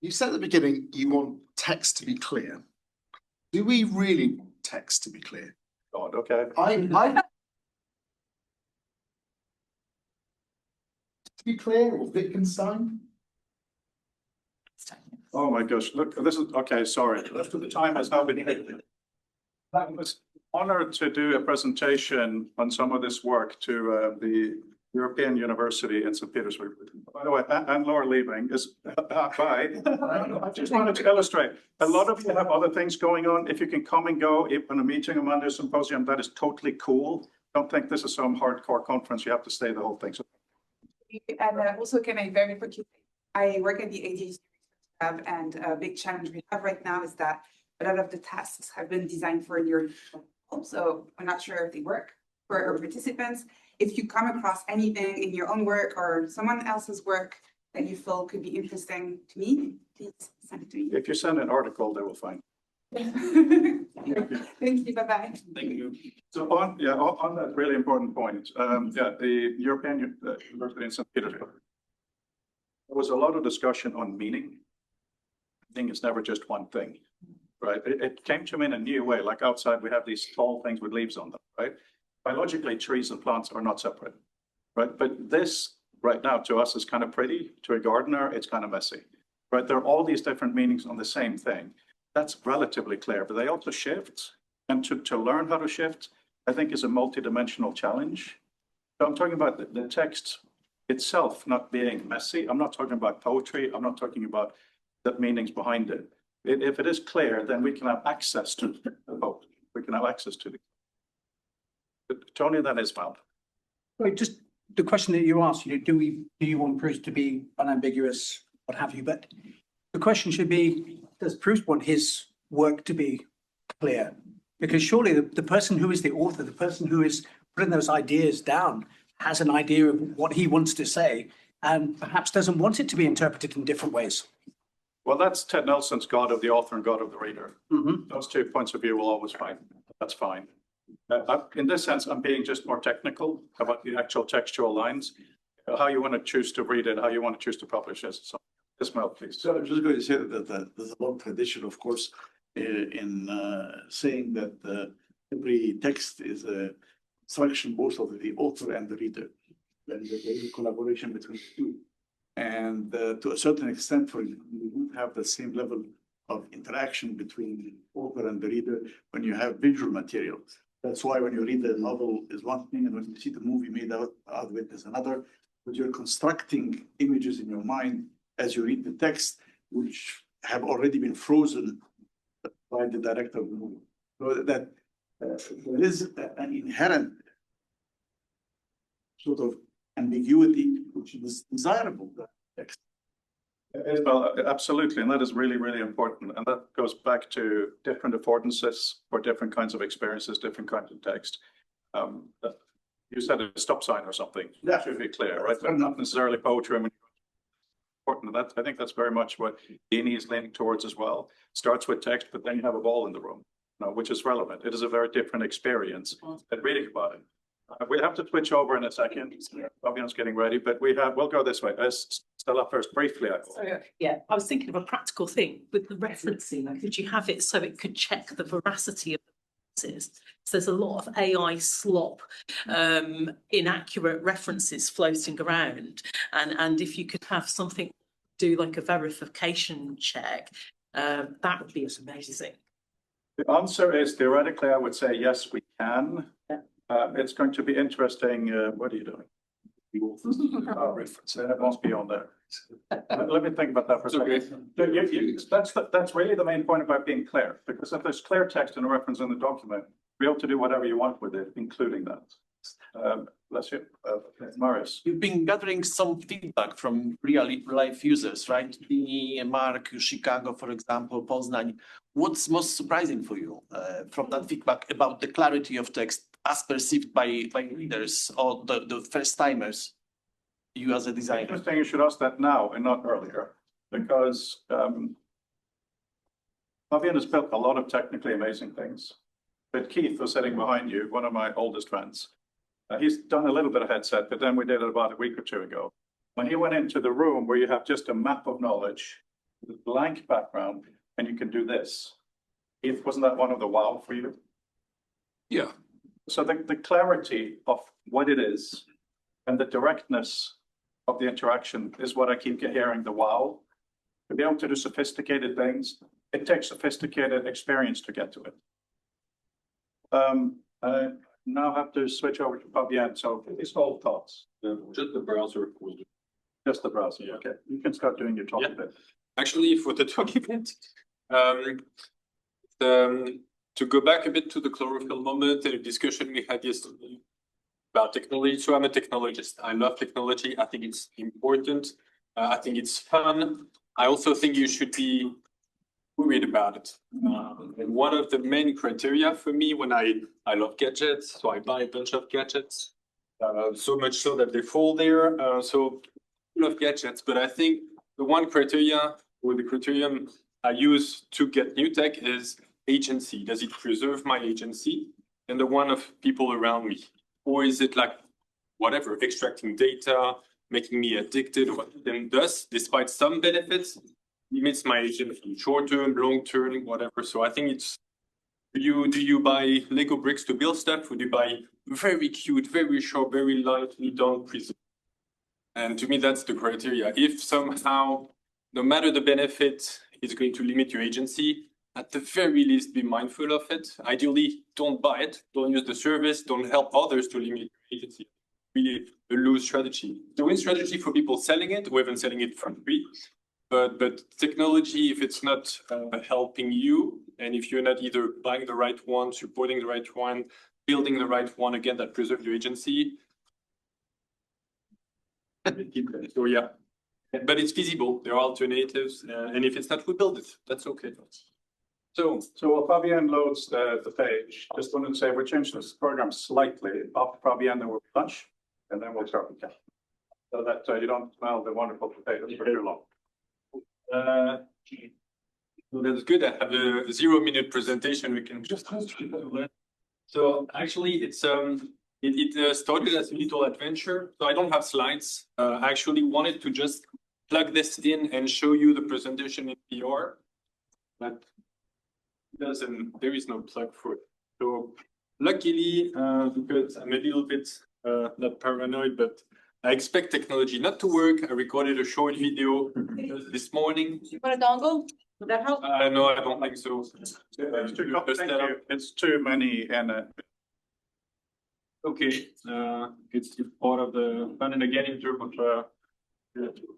S11: You said at the beginning you want text to be clear. Do we really want text to be clear?
S5: God, okay.
S11: I to be clear, or Wittgenstein?
S5: Oh my gosh, look, this is, okay, sorry. The time has now been hit. I was honored to do a presentation on some of this work to the European University in St. Petersburg. By the way, and Laura leaving is bye. I just wanted to illustrate. A lot of you have other things going on. If you can come and go in a meeting or Monday Symposium, that is totally cool. Don't think this is some hardcore conference. You have to stay the whole thing. So,
S12: and also, can I very quickly, I work at the ADHD Lab, and a big challenge we have right now is that a lot of the tasks have been designed for your, so I'm not sure if they work for our participants. If you come across anything in your own work or someone else's work that you feel could be interesting to me, please send it to me.
S5: if you send an article, they will find.
S12: Thank you. Bye-bye.
S5: Thank you. So on that really important point, the European University in St. Petersburg, there was a lot of discussion on meaning. Meaning is never just one thing, right? It came to me in a new way. Like outside, we have these tall things with leaves on them, right? Biologically, trees and plants are not separate, right? But this right now to us is kind of pretty. To a gardener, it's kind of messy, right? There are all these different meanings on the same thing. That's relatively clear, but they also shift. And to learn how to shift, I think is a multidimensional challenge. So I'm talking about the text itself not being messy. I'm not talking about poetry. I'm not talking about the meanings behind it. If it is clear, then we can have access to the boat. We can have access to the. Tony, that is found.
S8: Right, just the question that you asked, do you want proofs to be unambiguous, what have you? But the question should be, does Proust want his work to be clear? Because surely the person who is the author, the person who is putting those ideas down, has an idea of what he wants to say, and perhaps doesn't want it to be interpreted in different ways.
S5: Well, that's Ted Nelson's God of the author and God of the reader.
S8: Mm-hmm.
S5: Those 2 points of view will always find. That's fine. In this sense, I'm being just more technical about the actual textual lines, how you want to choose to read it, how you want to choose to publish it. So, Ismail, please.
S13: So I'm just going to say that there's a long tradition, of course, in saying that every text is a construction both of the author and the reader, and there is a collaboration between the two. And to a certain extent, we don't have the same level of interaction between the author and the reader when you have visual material. That's why when you read the novel is one thing, and when you see the movie made out of it is another. But you're constructing images in your mind as you read the text, which have already been frozen by the director of the movie. So that there is an inherent sort of ambiguity, which is desirable in the text.
S5: Well, absolutely, and that is really, really important. And that goes back to different affordances for different kinds of experiences, different kinds of text. You said a stop sign or something. That should be clear, right? But not necessarily poetry. I mean, important. That I think that's very much what Dene is leaning towards as well. Starts with text, but then you have a ball in the room, which is relevant. It is a very different experience than reading about it. We'll have to switch over in a second. Fabian's getting ready, but we'll go this way. Stella first, briefly.
S3: I was thinking of a practical thing with the referencing. Could you have it so it could check the veracity of the references? So there's a lot of AI slop, inaccurate references floating around, and if you could have something do like a verification check, that would be amazing.
S5: The answer is theoretically, I would say yes, we can. It's going to be interesting. What are you doing? Reference. It must be on there. Let me think about that for a second. That's really the main point about being clear, because if there's clear text and a reference in the document, be able to do whatever you want with it, including that. Bless you, Marius.
S14: You've been gathering some feedback from real life users, right? Dene, Mark, Chicago, for example, Poznań. What's most surprising for you from that feedback about the clarity of text as perceived by readers or the first timers, you as a designer?
S5: Interesting, you should ask that now and not earlier, because Fabien has built a lot of technically amazing things. But Keith was sitting behind you, one of my oldest friends. He's done a little bit of headset, but then we did it about a week or two ago. When he went into the room where you have just a map of knowledge with a blank background, and you can do this. Keith, wasn't that one of the wow for you?
S7: Yeah.
S5: So the clarity of what it is and the directness of the interaction is what I keep hearing, the wow. To be able to do sophisticated things, it takes sophisticated experience to get to it. I now have to switch over to Fabien. So these whole thoughts.
S7: Just the browser.
S5: Just the browser, yeah. Okay. You can start doing your talk a bit.
S7: Actually, for the document, to go back a bit to the chlorophyll moment and a discussion we had yesterday about technology. So I'm a technologist. I love technology. I think it's important. I think it's fun. I also think you should be worried about it. And one of the main criteria for me when I love gadgets, so I buy a bunch of gadgets, so much so that they fall there. So I love gadgets, but I think the one criteria or the criterion I use to get new tech is agency. Does it preserve my agency and the one of people around me? Or is it like whatever, extracting data, making me addicted, and thus, despite some benefits, limits my agency, short term, long term, whatever. So I think it's, do you buy Lego bricks to build stuff? Would you buy very cute, very short, very lightly done prism? And to me, that's the criteria. If somehow, no matter the benefit, it's going to limit your agency, at the very least, be mindful of it. Ideally, don't buy it, don't use the service, don't help others to limit your agency. Really a loose strategy. The win strategy for people selling it, or even selling it for free. But technology, if it's not helping you, and if you're not either buying the right one, supporting the right one, building the right one, again, that preserves your agency. So yeah, but it's feasible. There are alternatives, and if it's not, we build it. That's okay.
S5: So while Fabien loads the page, just wanted to say we're changing this program slightly. After Fabien, there will be lunch, and then we'll start with Ken. So that you don't smell the wonderful potatoes for too long.
S7: That's good. I have a 0-minute presentation. We can just. So actually, it's it started as a little adventure. So I don't have slides. I actually wanted to just plug this in and show you the presentation in PR, but there is no plug for it. So luckily, because I'm a little bit not paranoid, but I expect technology not to work. I recorded a short video this morning.
S10: You want a dongle? Would that help?
S7: No, I don't think so.
S5: It's too many and.
S7: Okay, it's part of the fun, and again in terms of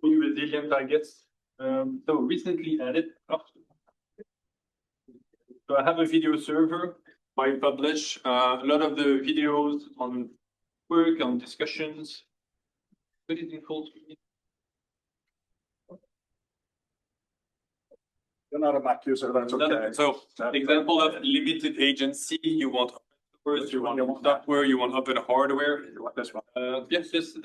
S7: being resilient, I guess. So recently added. So I have a video server. I publish a lot of the videos on work, on discussions. Put it in full screen.
S5: You're not a Mac user, that's okay.
S7: So example of limited agency, you want open source, you want software, you want open hardware.
S5: You want this one?
S7: Yes, this.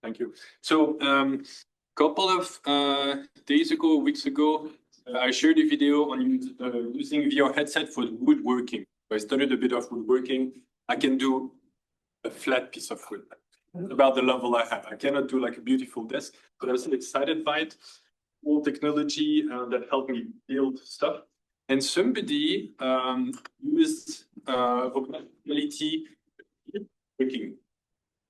S7: Thank you. So couple of days ago, weeks ago, I shared a video on using VR headset for woodworking. I studied a bit of woodworking. I can do a flat piece of wood, about the level I have. I cannot do like a beautiful desk, but I was excited by it. All technology that helped me build stuff. And somebody used augmented reality working.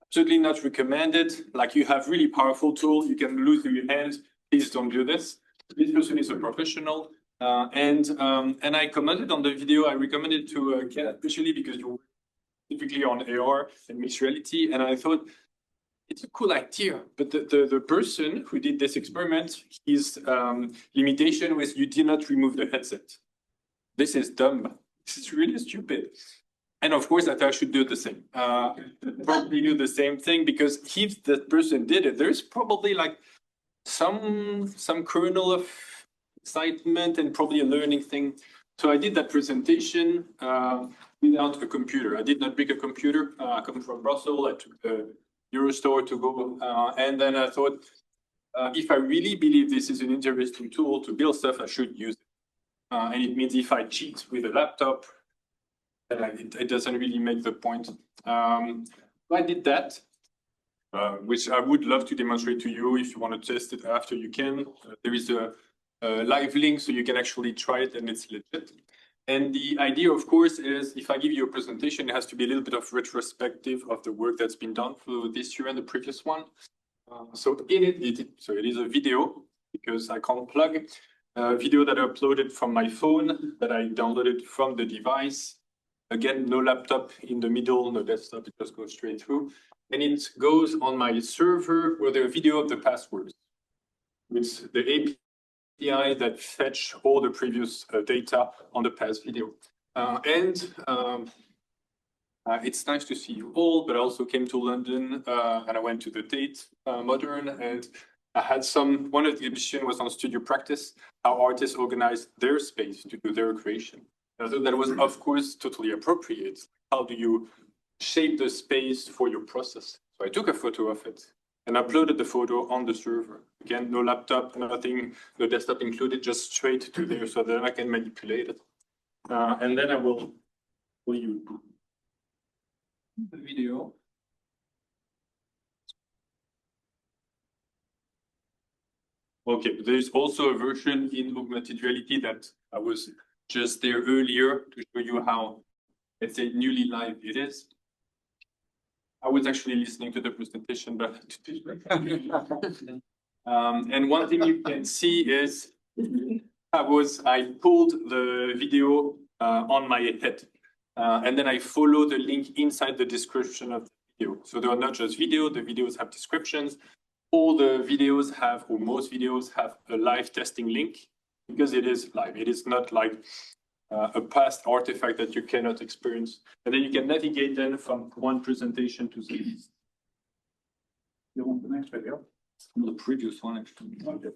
S7: Absolutely not recommended. Like you have really powerful tools, you can lose your hands. Please don't do this. This person is a professional. And I commented on the video. I recommended to Ken, especially because you work typically on AR and mixed reality. And I thought it's a cool idea. But the person who did this experiment, his limitation was you did not remove the headset. This is dumb. This is really stupid. And of course, I thought I should do the same. Probably do the same thing because if that person did it, there's probably like some kernel of excitement and probably a learning thing. So I did that presentation without a computer. I did not bring a computer. I come from Brussels. I took the Eurostore to go. And then I thought, if I really believe this is an interesting tool to build stuff, I should use it. And it means if I cheat with a laptop, it doesn't really make the point. I did that, which I would love to demonstrate to you. If you want to test it after, you can. There is a live link, so you can actually try it, and it's legit. And the idea, of course, is if I give you a presentation, it has to be a little bit of retrospective of the work that's been done for this year and the previous one. So in it is a video, because I can't plug a video that I uploaded from my phone that I downloaded from the device. Again, no laptop in the middle, no desktop, it just goes straight through. And it goes on my server with a video of the passwords. It's the API that fetch all the previous data on the past video. It's nice to see you all, but I also came to London and I went to the Tate Modern, and I had one of the exhibition was on studio practice, how artists organize their space to do their creation. I thought that was, of course, totally appropriate. How do you shape the space for your process? So I took a photo of it and uploaded the photo on the server. Again, no laptop, nothing, no desktop included, just straight to there so that I can manipulate it. And then I will show you the video. Okay, there's also a version in augmented reality that I was just there earlier to show you how, let's say, newly live it is. I was actually listening to the presentation, but and one thing you can see is I pulled the video on my head, and then I follow the link inside the description of the video. So they are not just video; the videos have descriptions. All the videos have, or most videos have, a live testing link because it is live. It is not like a past artifact that you cannot experience. And then you can navigate then from one presentation to the next. You want the next video? The previous one, actually. Okay.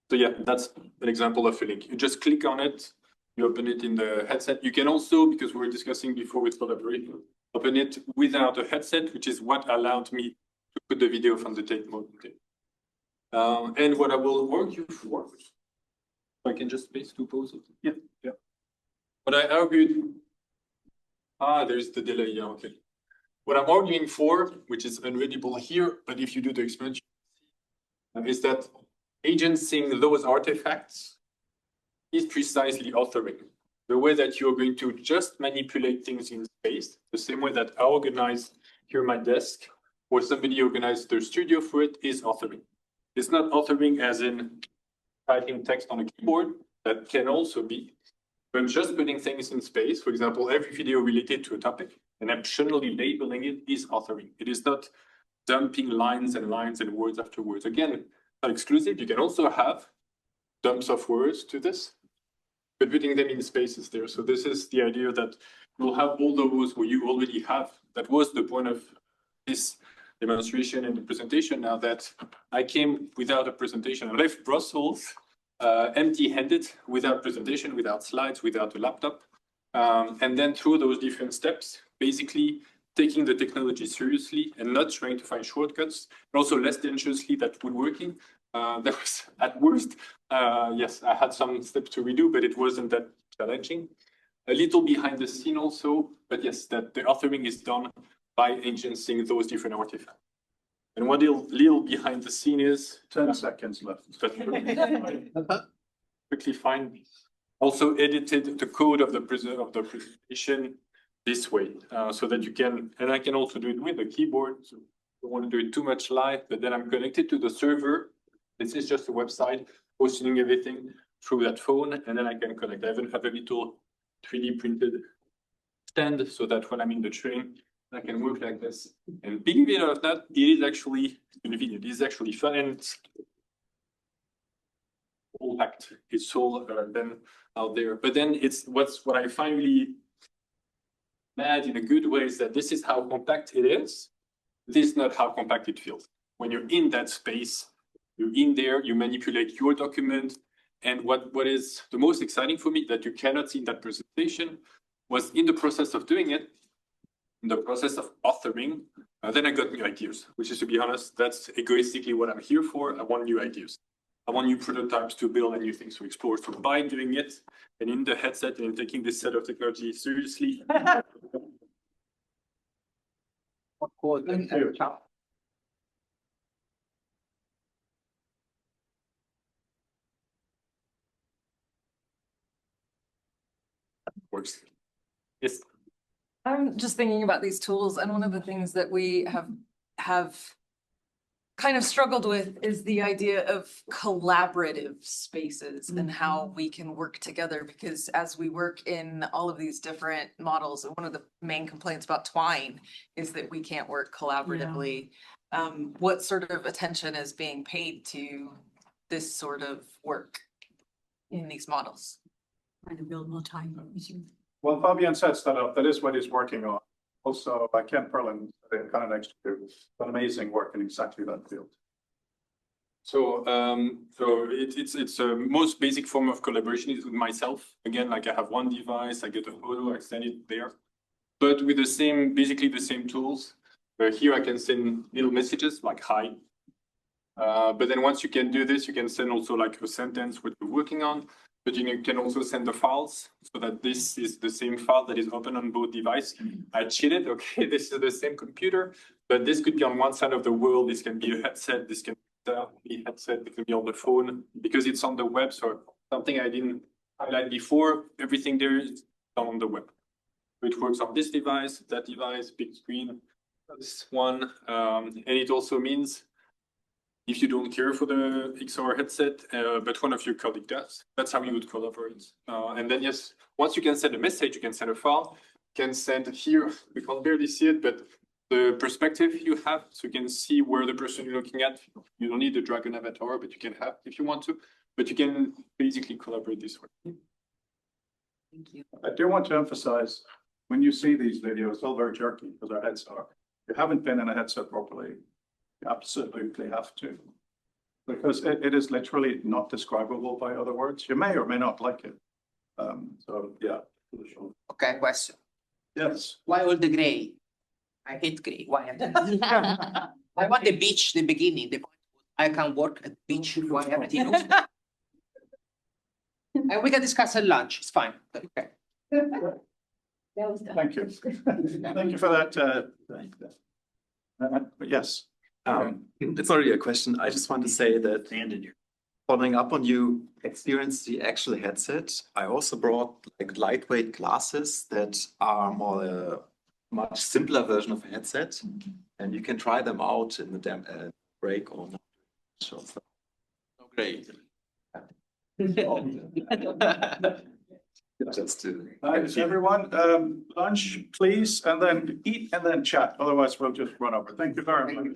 S7: So yeah, that's an example of a link. You just click on it, you open it in the headset. You can also, because we were discussing before with collaboration, open it without a headset, which is what allowed me to put the video from the Tate mode. And what I will argue for, I can just space to pause it. Yeah. What I argued, there's the delay, yeah, okay. What I'm arguing for, which is unreadable here, but if you do the experiment, is that agencing those artifacts is precisely authoring. The way that you're going to just manipulate things in space, the same way that I organize here my desk, or somebody organized their studio for it, is authoring. It's not authoring as in typing text on a keyboard, that can also be, but just putting things in space. For example, every video related to a topic and optionally labeling it is authoring. It is not dumping lines and lines and words after words. Again, not exclusive. You can also have dumps of words to this, but putting them in spaces there. So this is the idea that you'll have all those where you already have. That was the point of this demonstration and the presentation now that I came without a presentation. I left Brussels empty-handed, without presentation, without slides, without a laptop. And then through those different steps, basically taking the technology seriously and not trying to find shortcuts, but also less dangerously that woodworking. That was at worst, yes, I had some steps to redo, but it wasn't that challenging. A little behind the scene also, but yes, that the authoring is done by agenting those different artifacts. And what a little behind the scene is
S5: 10 seconds left.
S7: Quickly find. Also edited the code of the presentation this way, so that you can, and I can also do it with the keyboard. So I don't want to do it too much live, but then I'm connected to the server. This is just a website hosting everything through that phone, and then I can connect. I even have a little 3D printed stand so that when I'm in the train, I can work like this. And big bit of that, it is actually convenient. It is actually fun, and it's all packed. It's all then out there. But then it's what I find really mad in a good way is that this is how compact it is. This is not how compact it feels. When you're in that space, you're in there, you manipulate your document. And what is the most exciting for me that you cannot see in that presentation was in the process of doing it, in the process of authoring, then I got new ideas, which is, to be honest, that's egoistically what I'm here for. I want new ideas. I want new prototypes to build and new things to explore. So by doing it and in the headset and taking this set of technology seriously. Works. Yes.
S15: I'm just thinking about these tools, and one of the things that we have kind of struggled with is the idea of collaborative spaces and how we can work together, because as we work in all of these different models, one of the main complaints about Twine is that we can't work collaboratively. What sort of attention is being paid to this sort of work in these models?
S2: Trying to build more time.
S5: Well, Fabien sets that up. That is what he's working on. Also, Ken Perlin, kind of next to done amazing work in exactly that field.
S7: So, it's a most basic form of collaboration is with myself. Again, like I have one device, I get a photo, I send it there, but with the same, basically the same tools. Here I can send little messages like hi. But then once you can do this, you can send also like a sentence what you're working on. But you can also send the files so that this is the same file that is open on both devices. I cheated, okay, this is the same computer, but this could be on one side of the world. This can be a headset, this can be a headset, it can be on the phone because it's on the web. So something I didn't highlight before, everything there is on the web. It works on this device, that device, big screen, this one. And it also means if you don't care for the XR headset, but one of your colleagues does, that's how you would collaborate. And then, yes, once you can send a message, you can send a file, you can send here, we can barely see it, but the perspective you have, so you can see where the person you're looking at, you don't need the dragon avatar, but you can have if you want to, but you can basically collaborate this way.
S15: Thank you.
S5: I do want to emphasize, when you see these videos, it's all very jerky because our heads are. If you haven't been in a headset properly, you absolutely have to, because it is literally not describable by other words. You may or may not like it. So yeah.
S16: Okay, question.
S5: Yes.
S16: Why all the gray? I hate gray. Why? I want the beach, the beginning. I can work at beach. Why everything? And we can discuss at lunch. It's fine. Okay.
S5: Thank you. Thank you for that. Yes.
S17: It's not really a question. I just want to say that following up on you experienced the actual headset, I also brought like lightweight glasses that are more a much simpler version of a headset, and you can try them out in the break or not. So,
S14: Great.
S17: just to
S5: Everyone, lunch, please, and then eat and then chat. Otherwise, we'll just run over. Thank you very much.